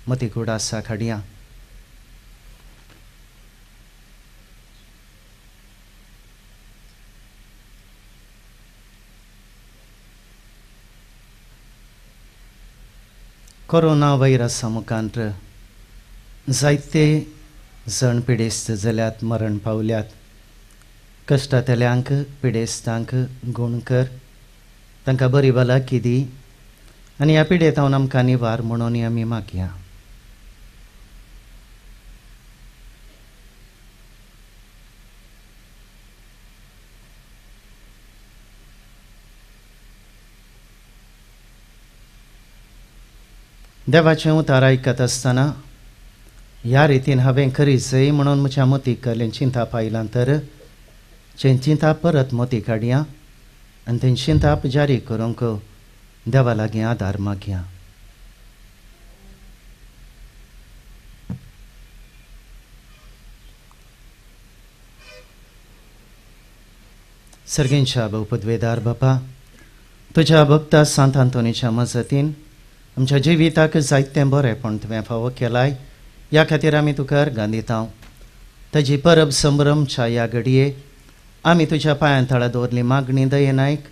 मती कूड आसा काडया. कोरोना व्हायरसा मुखांत जायते जण पिडेस्त जाल्यात, मरण पावल्यात. कश्टातल्यांक पिडेस्तांक गूण कर, तांकां बरी भलायकी दी आनी ह्या पिडेतावन आमकां निवार म्हणून आमी मागया. देवाचें उतार आयकत आसतना ह्या रितीन हांवें करीचय म्हणून म्हज्या मतीक केलें चिंताप आयलां तर चिंताप परत मती काडया आनी तें चिंताप जारी करूंक देवा लागीं आदार मागया. सर्गेंच्या बहुपदवेदार बापा, तुज्या भक्ता सांत आंतोनीच्या मजतीन आमच्या जिविताक जायतें बरेंपण तुवें फावो केलाय. ह्या खातीर आमी तुका अर्गां दिता. ताजी परब संभ्रमच्या ह्या घडये आमी तुज्या पांयां तळा दवरली मागणी दयेन आयक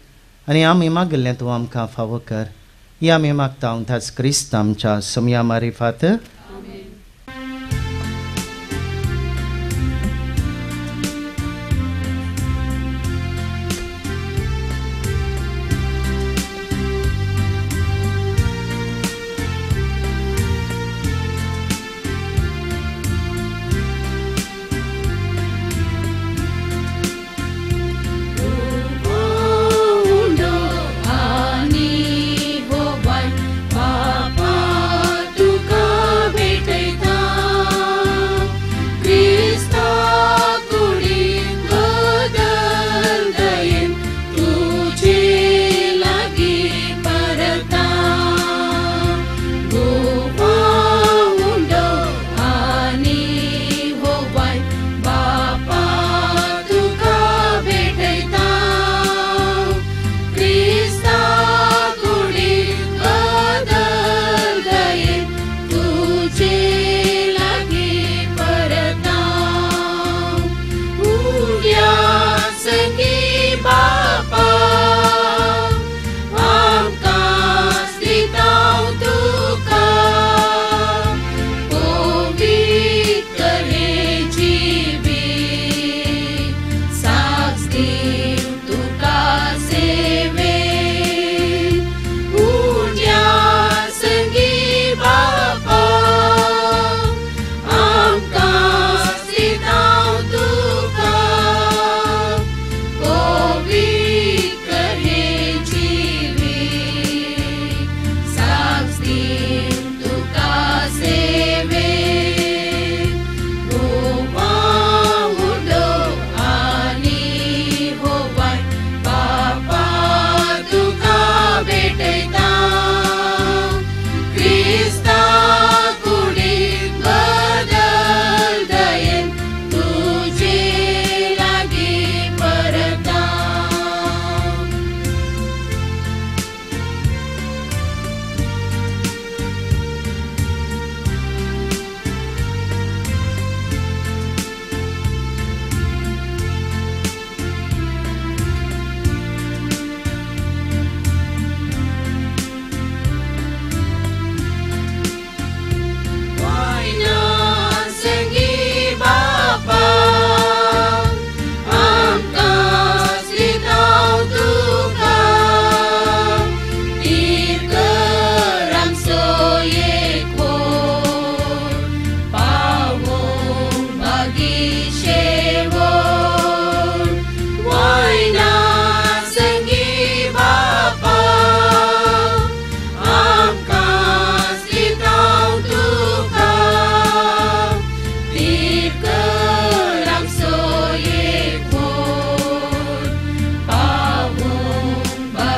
आनी आमी मागिल्लें तूं आमकां फावो कर. ही आमी मागता ताच क्रिस्त आमच्या समया मारिफात.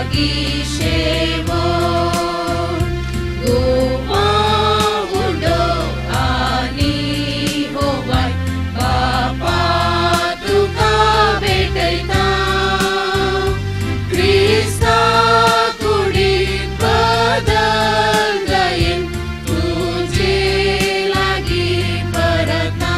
लागी शेवो गोवा उडो आनी होवाय बापा तुका भेटयता क्रिस्ता कुडीत बदल जाईन तुझे लागी परता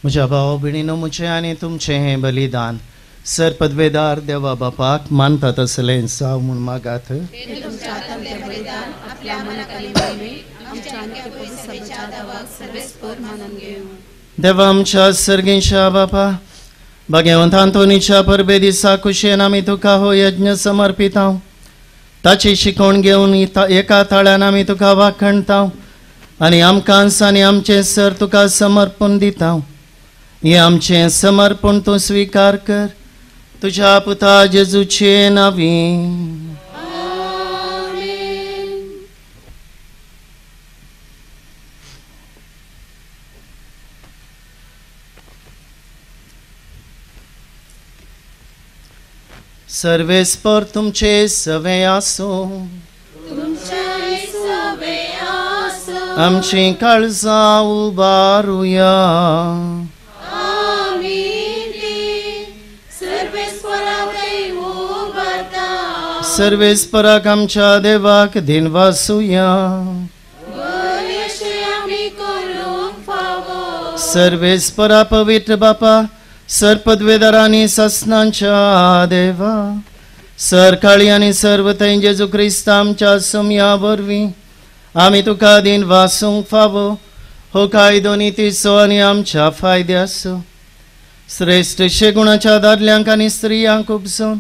म्हज्या भाव भयणीनो मुझे आनी तुमचें हें बलिदान सर पदवेदार देवा बापाक मानता तसलें साव म्हूण मागात. देवा आमच्या सर्गीच्या बापा भगवंत आंतोनीच्या परबे दिसा कुशेन आमी तुका हो यज्ञ समर्पिता. ताची शिकवण घेवन एका ताळ्यान आमी तुका वाखणता आनी आमकां आनी आमचें सर तुका समर्पण दिता. हे आमचें समर्पण तूं स्वीकार कर तुझ्या पुता जेजूचे नावी. सर्वेस्पर तुमचे सवे आसो. आमची काळजां उबारुया. सर्वेस्पराक आमच्या देवाक दिन वासुया. बरेशे आमी करूंक फावो. सर्वेस्परा पवित्र बापा सर्पद्वेदारांनी ससनांच्या देवा सरकाळी आनी सर्व थंय जेजू क्रिस्त आमच्या समया वरवीं आमी तुका दिन वासूंक फावो. हो कायदो नितीचो आनी आमच्या फायद्याचो श्रेष्ठ शेगुणाच्या दादल्यांक आनी स्त्रियांक उपसून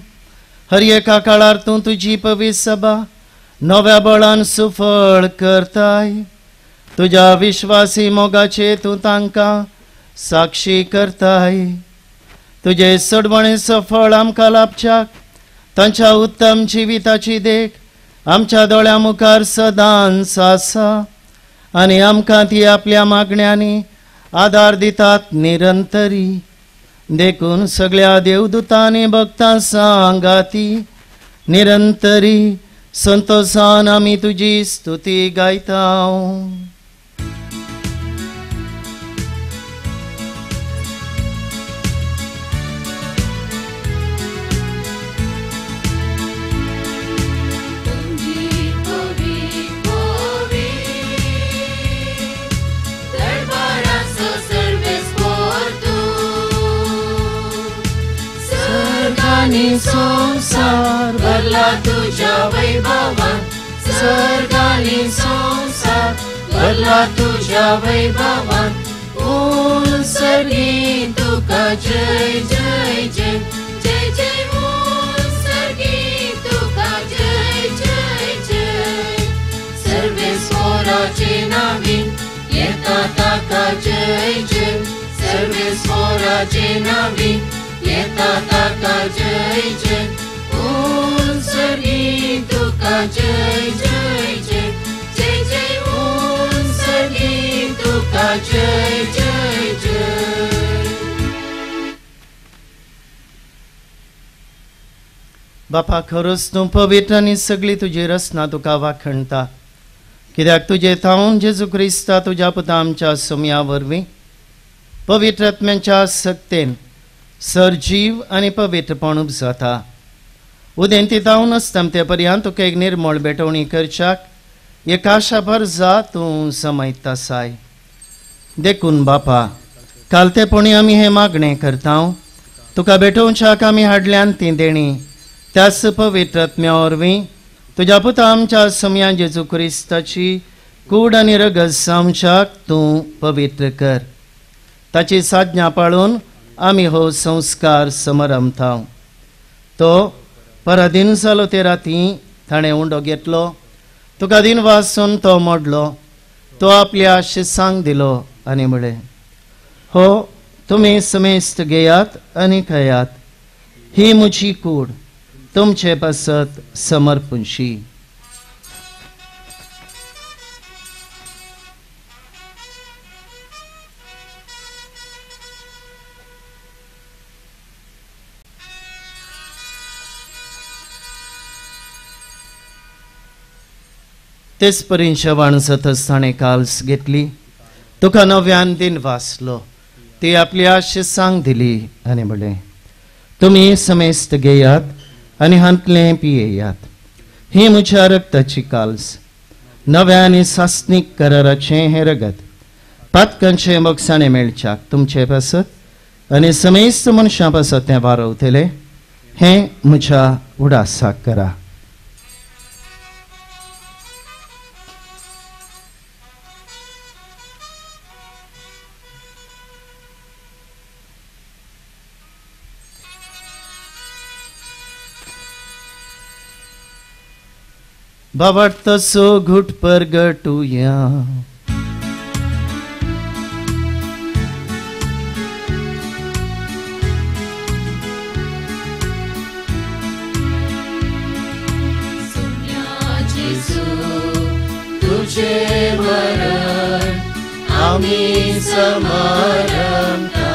हर एका काळार तूं तुजी पवित्र सभा नव्या बळान सुफळ करताय. तुज्या विश्वासी मोगाचे तूं तांकां साक्षी करताय. तुजे सडवणेचो फळ आमकां लाभच्याक तांच्या उत्तम जिविताची देख आमच्या दोळ्या मुखार सदांच आसा आनी आमकां ती आपल्या मागण्यांनी आदार दितात निरंतरी. देखून सगळ्या देवदूतांनी भक्तां सांगाती निरंतरी संतोषान आमी तुजी स्तुती गायता. संसार भरला तुझ्या वैभवान. सर्गानी संसार भरला तुझ्या वैभवान. ओल सर्गी तुका जय जय जय जय जय. ओल सर्गी तुका जय जय जय. सर्वेस्वराचे नावी येता ताका जय जय. सर्वेस्वराचे नावी येता ताका जय जय. ओल सर्गी तुका जय जय जय जय जय. ओल सर्गी तुका जय जय जय. बापा खरोच तूं पवित्र आनी सगळी तुजी रचना तुका वाखणटा. कित्याक तुजे थावन जेजू क्रिस्ता तुज्या पुता आमच्या समया वरवीं पवित्र आत्म्याच्या सक्तेन सरजीव आनी पवित्रपण जाता. उदेंती जावन आसता ते पर्यंत तुका एक निर्मळ बेटवणी करच्याक एक आशाभर जा तूं समयत आसाय. देखून बापा कालतेपणी आमी हे मागणें करता. तुका बेटोवच्याक आमी हाडल्यान ती देणी त्याच पवित्र आत्म्या वरवीं तुज्या पुता आमच्या समया जेजू क्रिस्ताची कूड आनी रगत सामच्याक तूं पवित्र कर. ताची साज्ञा पाळून आमी हो संस्कार समरमता. तो परदीन जालो ते राती ताणें उंडो घेतलो. तुका दिन वाचून तो मोडलो. तो आपल्या शिसांक दिलो आनी म्हळें, हो तुमी समेस्त घेयात आनी खायात. ही म्हजी कूड तुमचे पासत समर्पणशी. तेच परीन शेवाण सतस ताणें काल्स घेतली. तुका नव्यान दिन वाचलो. ती आपल्या शिसांक दिली आनी म्हळें, तुमी समेस्त घेयात आनी हांतलें पियेयात. ही म्हज्या रक्ताची काल्स नव्या आनी सासनीक कराराचें हें रगत पातकांचे मोगसाणें मेळच्याक तुमचे पासत आनी समेस्त मनशां पासत तें वारवतलें. हें म्हज्या उडासाक करा. बाबाटसो घुट परगटुया. तुझे मरण आम्ही समरमता.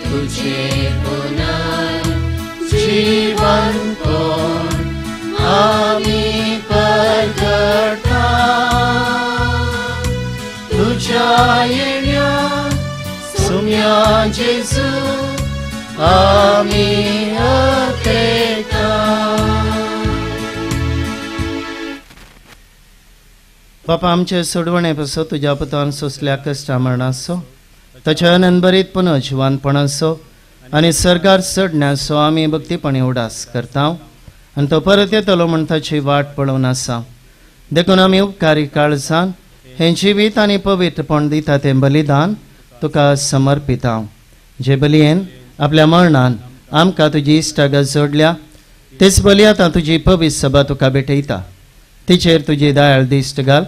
तुझे पुनर्जीवन कोण आम्ही परगटा. तुझ्या येण्या सुम्या जेजू आमी अत्रेका. बापा आमचे सोडवणे पासो तुज्या पुतान सोसल्या कश्टा मरणाचो ताच्या अनंबरीत पुनः जिवानपणाचो आनी सरकार चडण्याचो आमी भक्तीपणे उडास करता आनी तो परत येतलो म्हण ताची वाट पळोवन आसा. देखून आमी उपकारी काळजान हें जिवीत आनी पवित्रपण दिता तें बलिदान तुका समर्पिता. जे बलयेन आपल्या मरणान आमकां तुजी इश्टागा जोडल्या तेच बली आतां तुजी पवित्र सभा तुका भेटयता. तिचेर तुजी दयाळ दिश्ट घाल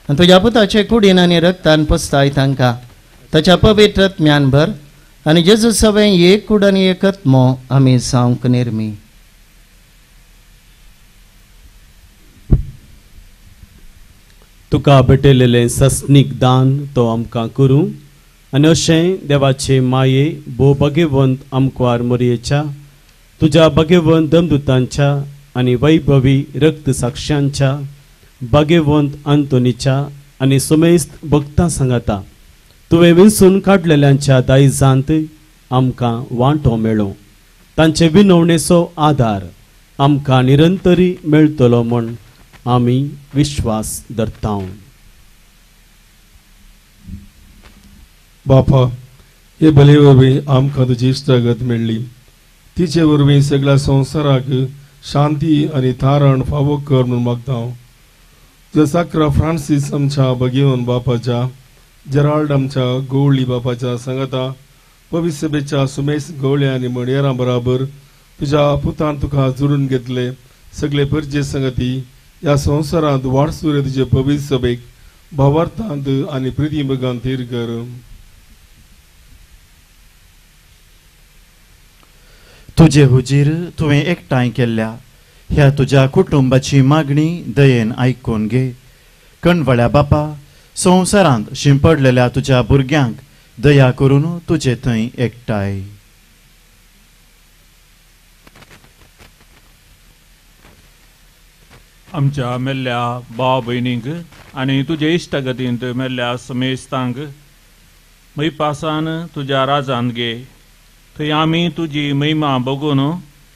आनी तुज्या पुताचे कुडीन आनी रक्तान पुसताय तांकां ताच्या पवित्र ज्ञान भर आनी जेजू सवें एक कूड आनी एकत मोव आमी जावंक निर्मी. तुका भेटलेलें सस्नीक दान तो आमकां करूं आनी अशें देवाचे माये भोव भगवंत आमकां मोरयेच्या तुज्या भगवंत दमदुतांच्या आनी वैभवी रक्त साक्षांच्या भगवंत आंतोनीच्या आनी सुमेस्त भक्तां सांगाता तुवें विंसून काडलेल्यांच्या दायजांत आमकां वांटो मेळो. तांचे विनवणेचो आदार आमकां निरंतरी मेळटलो म्हूण आमी विश्वास धरता. बापा हे बले वरवीं आमकां तुजी इश्टागत मेळ्ळी. तिचे वरवीं सगळ्या संवसाराक शांती आनी तारण फावो कर म्हूण मागता. तुज्या साकरा फ्रांसीस आमच्या भगिवन बापाच्या जेराल्ड आमच्या गवळी बापाच्या सांगाता पवित्र सभेच्या सुमेस गवळ्या आनी मणियारां बराबर तुज्या पुतान तुका जोडून घेतले सगळे परजे संगती ह्या संवसारांत वाडसूर तुजे पवित्र सभेक भावार्थांत आनी प्रितीमगान थीर कर. तुजे हुजीर तुवें एकठांय केल्ल्या ह्या तुज्या कुटुंबाची मागणी दयेन आयकून घे. कणवळ्या बापा संवसारांत शिंपडलेल्या तुज्या भुरग्यांक दया करून तुजे थंय एकठांय. आमच्या मेल्ल्या भाव भयणींक आनी तुजे इश्टगतींत मेल्ल्या समेस्तांक मैपासान तुज्या राजांत घे. थंय आमी तुजी महिमा बघून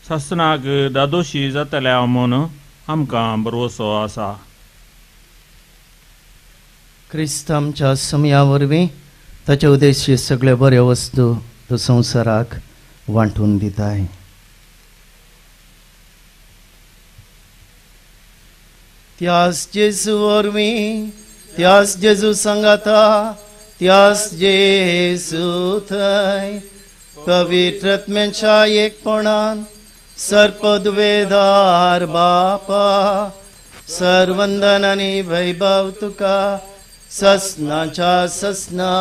सासनाक दादोशी जातल्या म्हूण आमकां भरवसो आसा. क्रिस्त आमच्या समया वरवीं ताचे उद्देशी सगळे बऱ्यो वस्तू तो संवसाराक वांटून दिताय. त्याच जेजू वरवीं त्याच जेजू सांगाता त्याच जेजू थंय पवित्रत्म्याच्या एकपणान सर्पदुवेदार बापा सर्वंदन आनी वैभव तुका ससनाच्या ससना.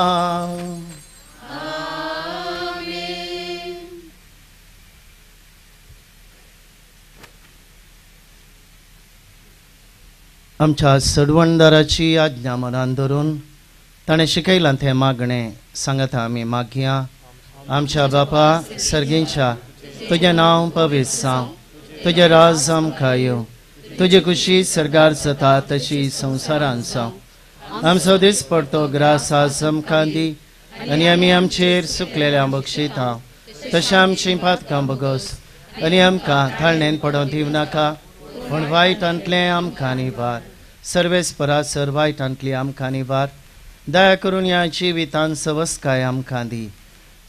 आमच्या सडवणदाराची आज्ञा मनान धरून ताणें शिकयलां तें मागणें सांगता आमी मागया. आमच्या बापा सर्गींच्या तुजें नांव पवित्र जावं, तुजें राज आमकां येवं, तुजी खुशी सरगार जाता तशी संवसारांत जावं. आमचो दीस पडतो ग्रास आज आमकां दी आनी आमी आमचेर सुकलेल्या बक्षिता तशें आमचीं पातकां बगोस आनी आमकां थाळणेन पडोवन दिवं नाका पूण वायटांतलें आमकां निबार. सर्वेस्परा सर वायटांतली आमकां निबार. दया करून ह्या जिवितांत सवस्काय आमकां दी.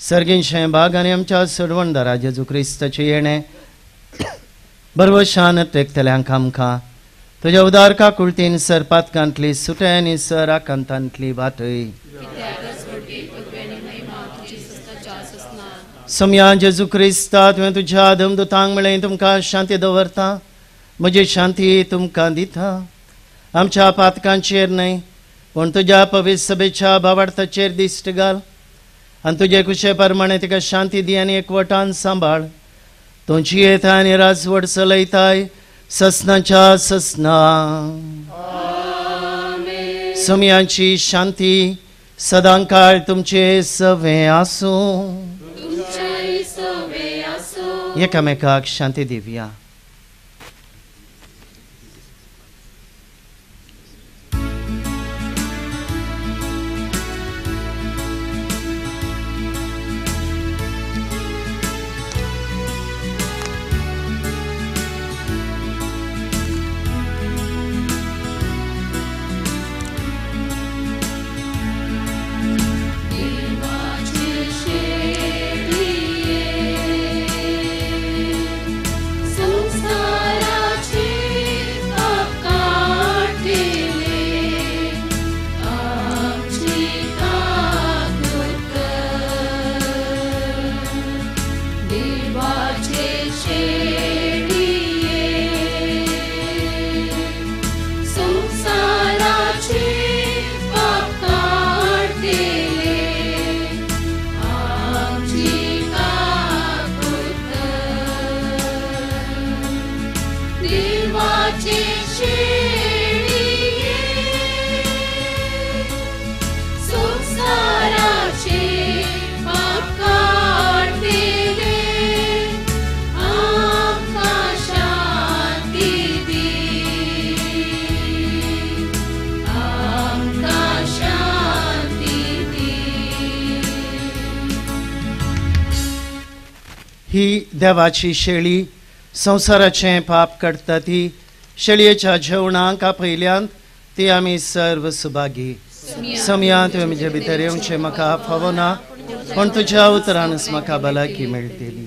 सर्गींचें भाग आनी आमच्या सोडवणदारा जेजू क्रिस्ताचें येणें बरवशान तेकतल्यांक आमकां तुज्या उदार काकुळटीन सर पातकांतली सुटे आनी सर आकांतांतली वाटय. समया जेजू क्रिस्ता तुवें तुज्या दमदुतांक मेळ्ळें तुमकां शांती दवरता. म्हजी शांती तुमकां दिता. आमच्या पातकांचेर न्हय पूण तुज्या पवित्र सभेच्या भावार्थाचेर दिश्ट घाल आनी तुजे कुशे प्रमाणे तिका शांती दी आनी एकवटान सांबाळ. तुमची येता आनी राजवट चलयताय ससनाच्या ससना. समयाची शांती सदां काळ तुमचे सवे आसूं. एकामेकाक शांती दिवया. ही देवाची शेळी संवसाराचें पाप काडटा ती शेळयेच्या जेवणाक आपयल्यांत ती आमी सर्व सुभागी. समया तुवें म्हजे भितर येवचें म्हाका फावो ना, पण तुज्या उतरानच म्हाका भलायकी मेळटली.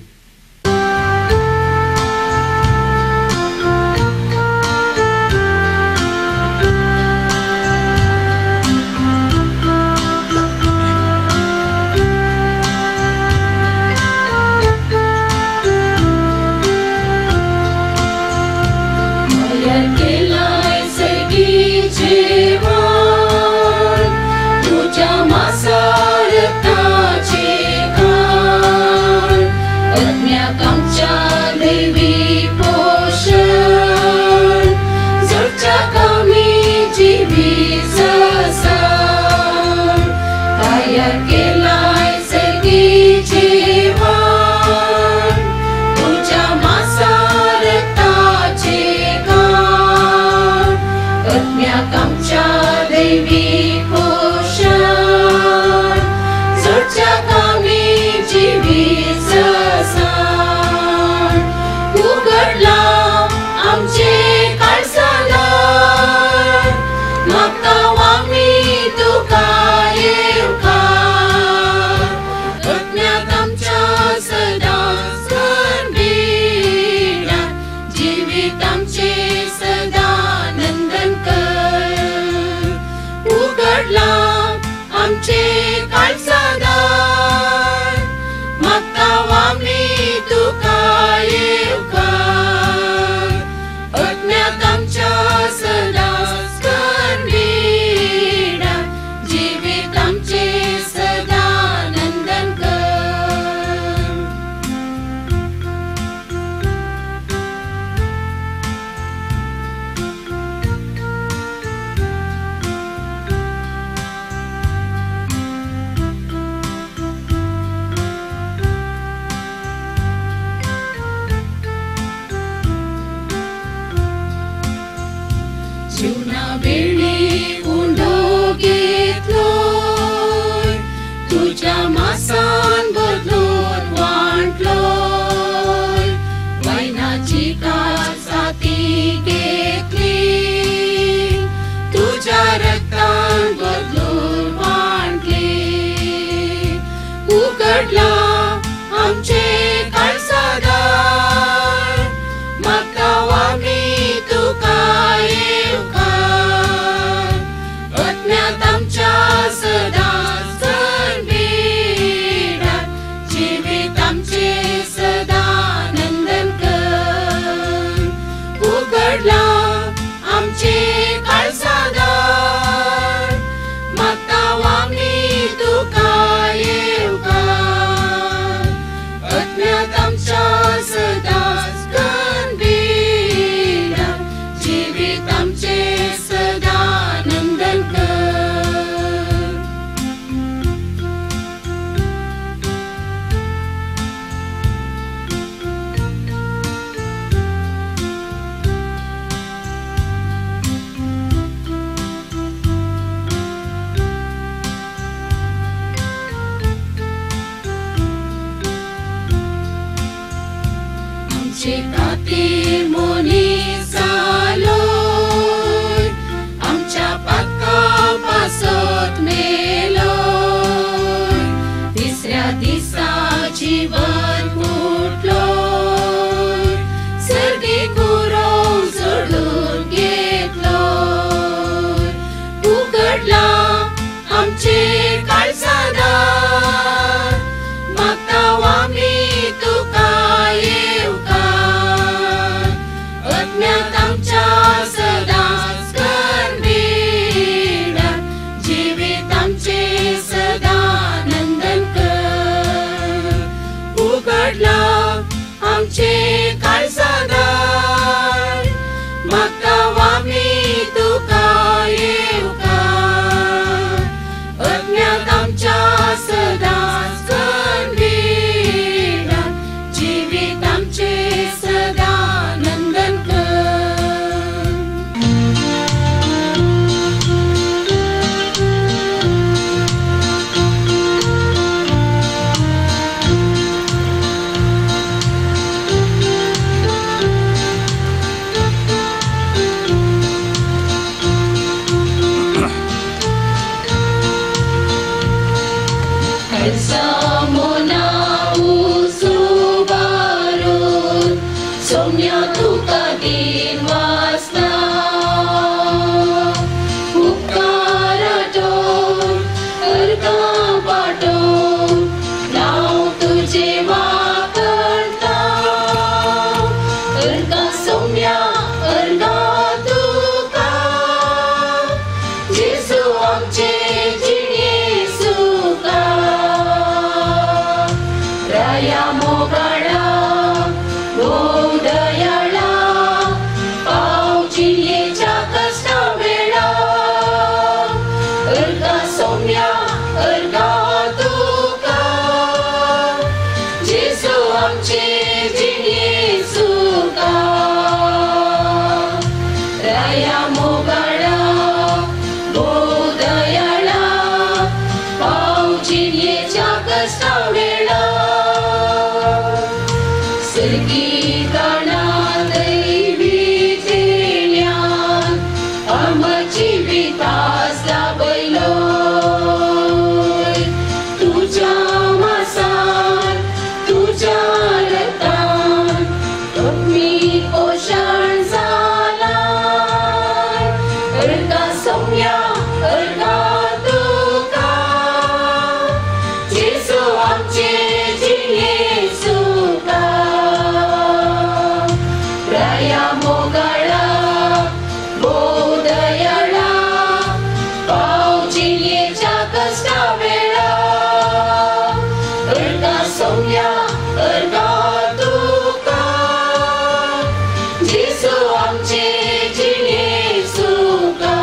दया मोगळा गोदयाळा पावचिन्येच्या कष्टा वेळा अर्गा सौम्या अर्गा तुका जेसू आमचे जिणे सुका दया मोगळा गोदयाळा पावचिन्येच्या कष्टा वेळा सर्गी गाणा दैवी देण्यान आमची विकास लाभलो तुझ्या मासान तुझ्या रक्तान तुम्ही पोषण झाला अर्गा सौम्या अर्गा तुका जेसू आमचे जिणे सुका दया मोगळा गोदयाळा पावचिन्येच्या कष्टा वेळा अर्गा सौम्या अर्गा तुका जेसू आमचे जिणे सुका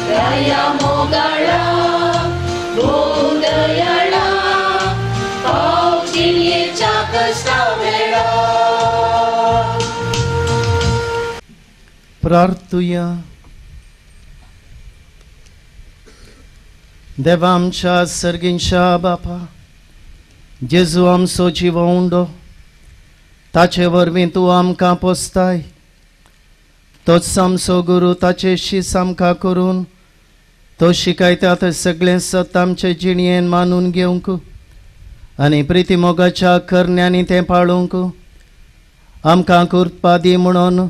दया मोगळा गोदयाळा पावचिन्येच्या कष्टा वेळा प्रार्थुया. देवा आमच्या सर्गींच्या बापा जेजू आमचो जिवंडो ताचे वरवीं तूं आमकां पोसताय तोच आमचो गुरू ताचे शीस आमकां करून तो शिकयता ते सगळें सत आमचे जिणयेन मानून घेवंक आनी प्रिती मोगाच्या करण्यांनी तें पाळूंक आमकां कुर्पा दी म्हणून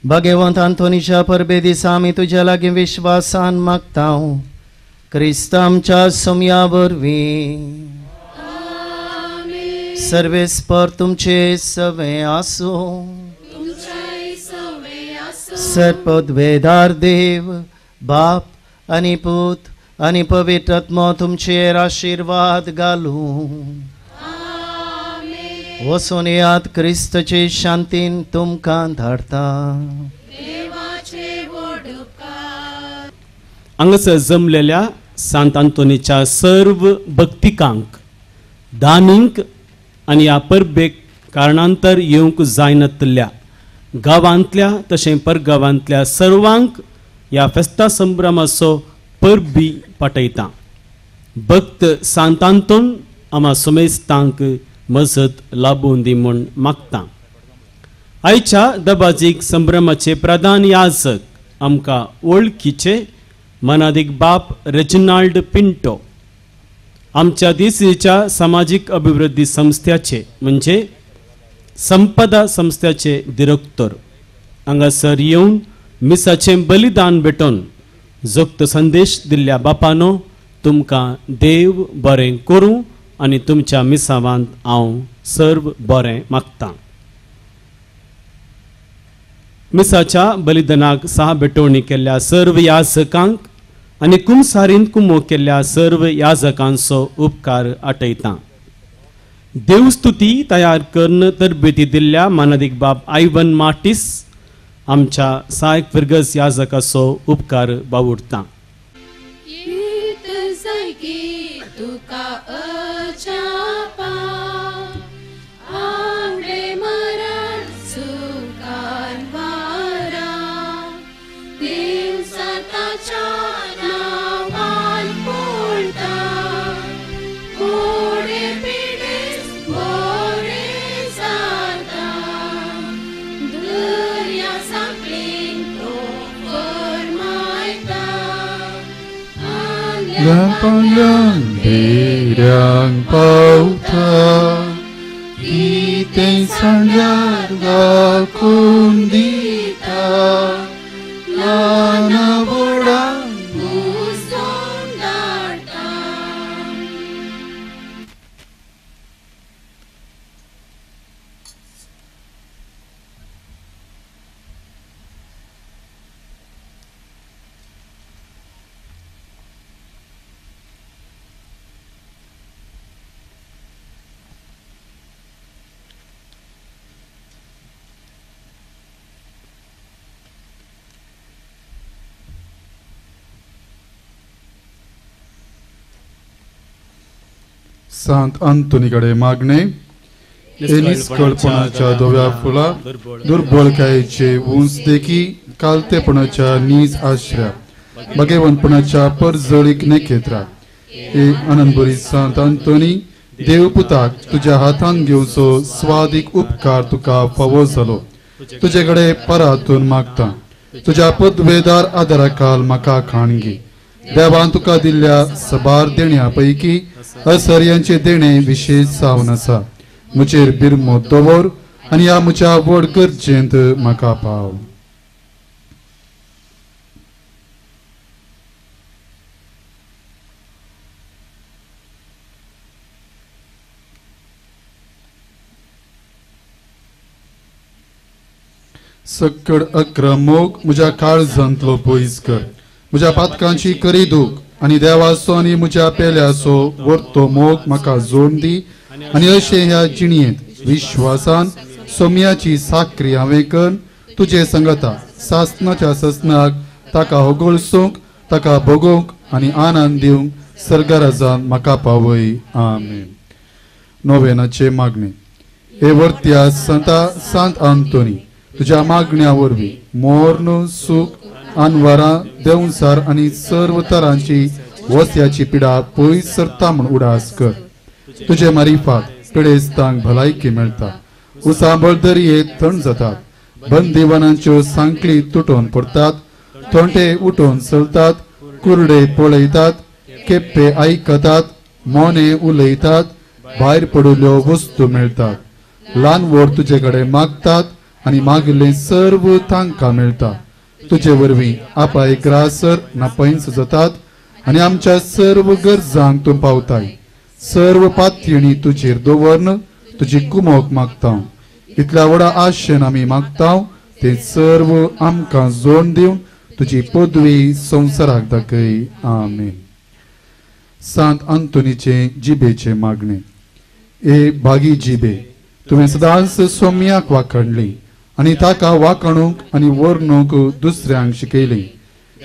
भगवंत आंतोनीच्या परबे दिसा आमी तुज्या लागीं विश्वासान मागता क्रिस्त आमच्या सोम्या वरवीं. सर्वेस्पर तुमचे सवे आसूं सर्पद्वेदार देव बाप आनी पूत आनी पवित्र आत्मा तुमचेर आशिर्वाद घालूं. वचून येयात क्रिस्तचे शांतीन तुमकां धाडटा. हांगासर जमलेल्या सांत आंतोनीच्या सर्व भक्तिकांक दानींक आनी ह्या परबेक कारणांतर येवंक जायनातल्या गांवांतल्या तशें परगांवांतल्या सर्वांक ह्या फेस्ता संभ्रमाचो परबी पाठयता. भक्त सांत आंतोन आम्हा सोमेस्तांक मजत लाबून दी म्हूण मागता. आयच्या दबाजीक संभ्रमाचे प्रधान याजक आमकां वळखीचे मनादीक बाप रेजिनाल्ड पिंटो आमच्या दिसीच्या सामाजीक अभिवृद्धी संस्थाचे म्हणजे संपदा संस्थाचे डिरेक्टर हांगासर येवन मिसाचें बलिदान भेटोवन जोक्त संदेश दिल्ल्या बापानो तुमकां देव बरें करूं आनी तुमच्या मिसावांत हांव सर्व बरें मागतां. मिसाच्या बलिदानाक साह भेटोवणी केल्ल्या सर्व याजकांक आनी कुमसारींत कुमो केल्ल्या सर्व याजकांचो उपकार आठयता. देवस्तुती तयार करून तरबेती दिल्ल्या मानदीक बाब आयवन मार्टिस आमच्या सहायक फिर्गस याजकाचो उपकार बावुरता. तुका अचापा आवडे मरण सुकान वारा देव सताच्या नावान पोळटा कोडे पिडेस बरे जाता दर्या सांकळीन तो फरमायता Gampang berang pauta Ite sanyar gakundita Lana bodang सांत अंतोनीकडे मागणे. हे निष्कळपणाच्या धव्या फुला, दुर्बळकायेचे उंच देखी, कालतेपणाच्या नीज आश्रया, भगवंतपणाच्या परजळीक नेखेत्रा. हे आनंदभरी सांत अंतोनी, देवपुताक तुझ्या हातान घेवचो स्वादिक उपकार तुका फावो जालो. तुझेकडे परातून मागता. तुझ्या पदवेदार आदाराखाल म्हाका खाण घे. देवान तुका दिल्ल्या सबार देण्यापैकी असर्यांचे देणे विशेष जावन आसा. मुचेर बिरमो दवर आनी ह्या म्हज्या व्हड गरजेंत म्हाका पाव. सक्कड अक्रमोक म्हज्या काळजांतलो पयस कर. म्हज्या पातकांची करी दूख आनी देवाचो आनी म्हज्या पेल्याचो वर्तो मोग म्हाका जोड दी. आनी अशें ह्या जिणयेंत विश्वासान सोम्याची साखरी हांवें कर. तुजे संगता सासनाच्या ससनाक ताका होगळसूंक, ताका भोगूंक आनी आनंद दिवंक सर्गराजान म्हाका पावय. आमेन. नोवेनाचे मागणे. हे वर्त्या सांत अंतोनी, तुझ्या मागण्या वरवीं मोर्न, सूख, आनवारां, देंवसार आनी सर्व तरांची वस्याची पिडा पयस सरता म्हूण उडास कर. तुजे मारिफात पिडेस्तांक भलायकी मेळटा. उसांबळ दर्ये थंड जातात. बंदिवानांच्यो सांखळी तुटून पडटात. थोंटे उठून चलतात. कुर्डे पळयतात. केप्पे आयकतात. मोने उलयतात. भायर पडिल्ल्यो वस्तू मेळटात. ल्हान व्हड तुजे कडेन मागतात आनी मागिल्लें सर्व तांकां मेळटा. तुजे वरवीं आपाय ग्रासर नापयस जातात आनी आमच्या सर्व गरजांक तूं पावताय. सर्व पातयणी तुजेर दवरन तुजी कुमोक मागता. इतल्या व्हडा आशेन आमी मागता ते सर्व आमकां जोड दिवन तुजी पदवी संवसाराक दाखय. आमेन. सांत अंतोनीचे जिबेचे मागणे. ए भागी जिबे, तुवें सदांच सोम्याक वाखणली आनी ताका वाखणूंक आनी वर्णूंक दुसऱ्यांक शिकयली.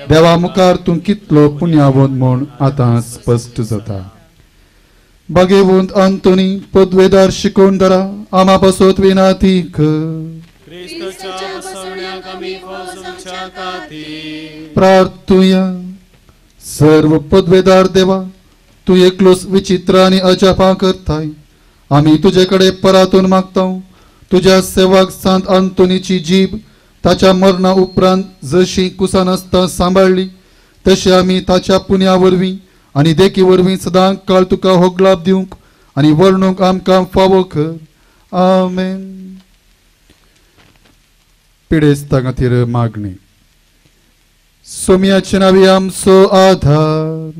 देवा मुखार तूं कितलो पुण्यवंत म्हूण आतां स्पश्ट जाता. भगवंत अंतोनी, पदवेदार शिकोवणदारा, आमा पासत विनाती कर. प्रार्थुया. सर्व पदवेदार देवा, तूं एकलोच विचित्र आनी अजापा करताय. आमी तुजे कडेन परातून मागता. तुझ्या सेवाक सांत अंतोनीची जीब ताच्या मरणा उपरांत जशी कुसानासता सांबाळली, तशी आमी ताच्या पुण्या वरवीं आनी देखी वरवीं सदांच काळ तुका होगलाप दिवंक आनी वर्णूंक आमकां फावो कर. आमेन. पिडेस्तां खातीर मागणी. सोम्याचे नांवी आमचो आधार.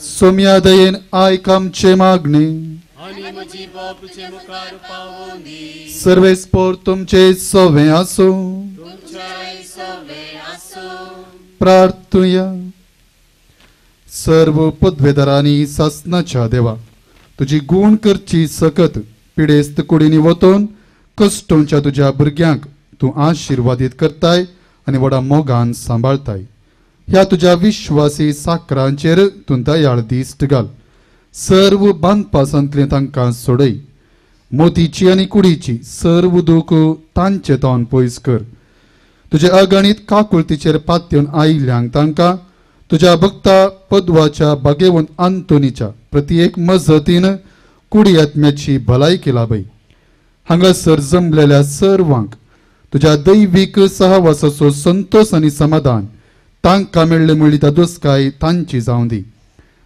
सोम्या दयेन आयक आमचे मागणे. सर्वेस्पोर तुमचे सोवे आसो. प्रार्थुया. सर्व पदवेदारांनी सासनाच्या देवा, तुजी गुण करची सकत पिडेस्त कुडींनी वतून कश्टोंच्या तुज्या भुरग्यांक तूं आशिर्वादीत करताय आनी व्हडा मोगान सांबाळताय. ह्या तुज्या विश्वासी साकरांचेर तूं दयाळ दिश्ट घाल. सर्व बांदपासांतलें तांकां सोडय. मोतीची आनी कुडीची सर्व दूख तांचे तोंड पयस कर. तुजे अगणित काकुळतीचेर पातयेवन आयिल्ल्यांक तांकां तुज्या भक्ता पदवाच्या भगवंत अंतोनीच्या प्रत्येक मजतीन कुडी आत्म्याची भलायकी लाभय. हांगासर जमलेल्या सर्वांक तुज्या दैवीक सहवासाचो संतोष आनी समाधान तांकां मेळ्ळे म्हणली दोसकाय तांची जावं दी.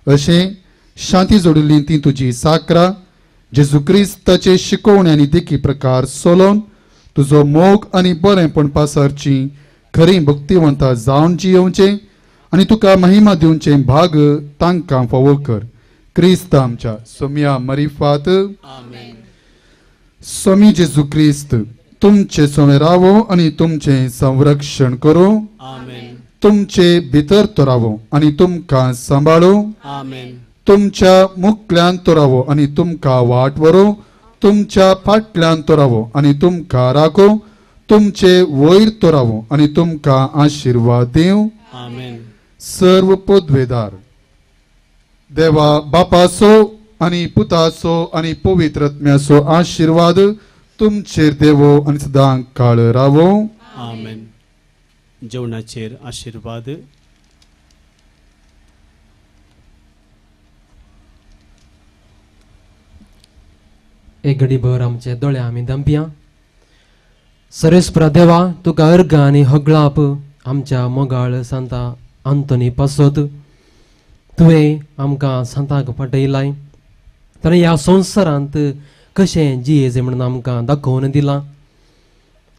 अशें शांती जोडिल्ली ती तुजी साकरा जेजू क्रिस्ताचे शिकोवणे आनी देखी प्रकार सोलोवन तुजो मोग आनी बरेंपण पासारची खरी भक्तिवंतां जावन जियोवचे आनी तुका महिमा दिवचे भाग तांकां फावो कर. क्रिस्त आमच्या सोम्या मरिफात. स्वामी जेजू क्रिस्त तुमचे सोमे रावो आनी तुमचे संरक्षण करो. तुमचे भितर तो रावो आनी तुमकां सांबाळो. तुमच्या मुखल्यान तो रावो आनी तुमकां वाट वरो. तुमच्या फाटल्यान तो रावो आनी तुमकां राखो. तुमचे वयर तो रावो आनी तुमकां आशिर्वाद दिवं. सर्व पदवेदार देवा बापाचो आनी पुताचो आनी पवित्रत्म्याचो आशीर्वाद तुमचेर देवो आनी सदां काळ रावो. आमेन. जेवणाचेर आशीर्वाद. एक घडीभर आमचे दोळे आमी दंपया. सरेस्परा देवा तुका अर्घ आनी हगळाप आमच्या मोगाळ सांता आंतोनी पासत तुवें आमकां सांताक पटयलाय. ताणें ह्या संवसारांत कशें जियेचें म्हणून आमकां दाखोवन दिलां.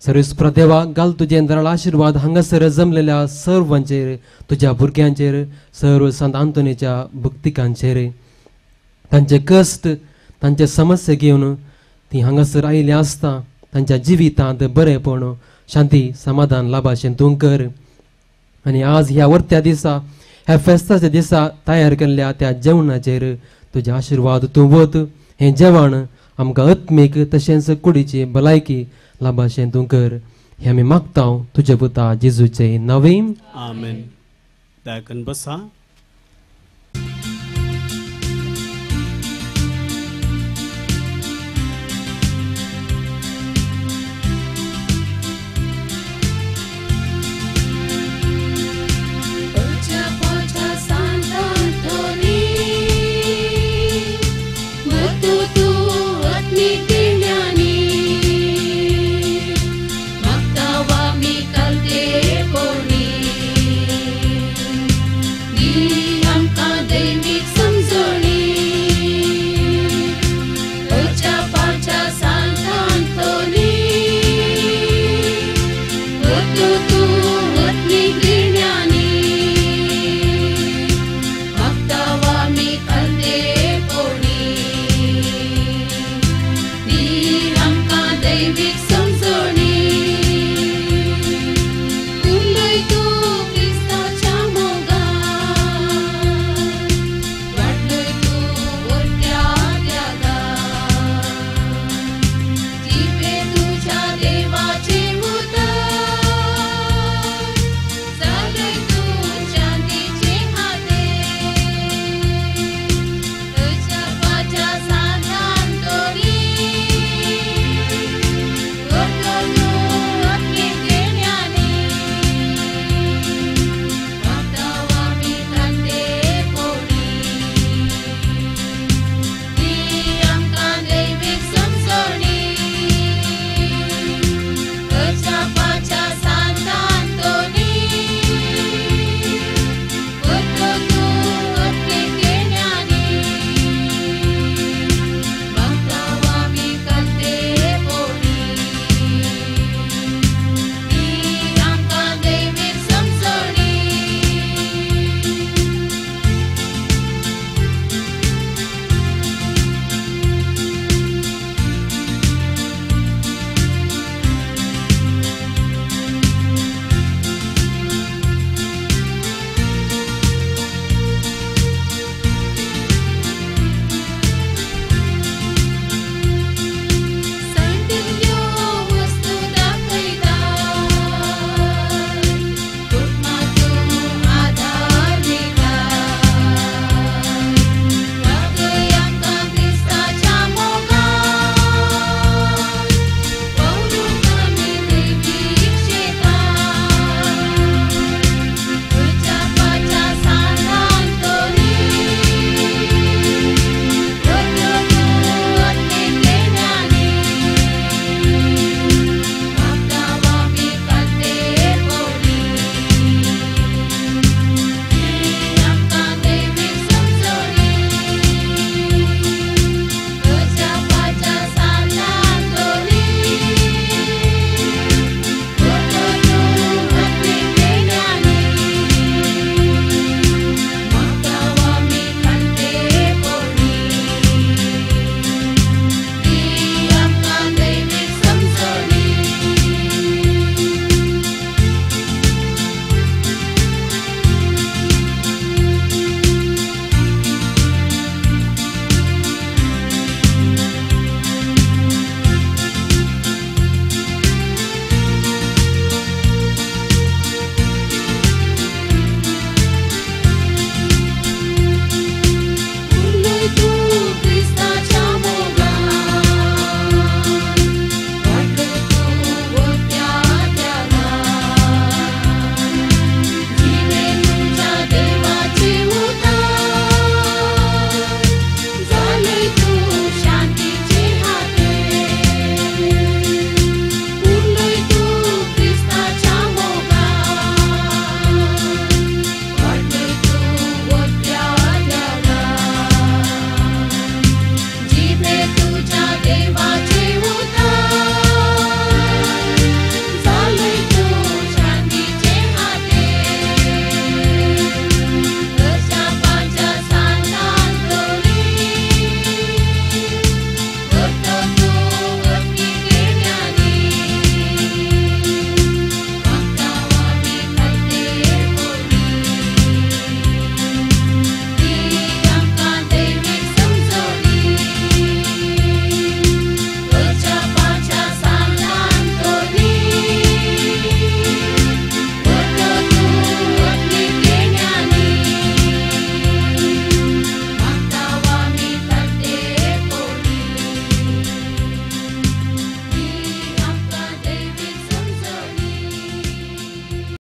सरेस्परा देवा घाल तुजें दराळ आशिर्वाद हांगासर जमलेल्या सर्वांचेर, तुज्या भुरग्यांचेर, सर्व संत आंतोनीच्या भक्तिकांचेर. तांचे कश्ट, तांचे समस्या घेवन ती हांगासर आयिल्ली आसता. तांच्या जिवितांत बरेपण, शांती, समाधान लाभाशें तूं कर. आनी आज ह्या वर्त्या दिसा, ह्या फेस्ताच्या दिसा तयार केल्ल्या त्या जेवणाचेर तुजे आशिर्वाद तूं वत. हें जेवण आमकां आत्मीक तशेंच कुडीची भलायकी लाभाशें तूं कर. हें आमी मागता तुजे पुता जेजूचे नांवान. आमेन. दया करून बसा.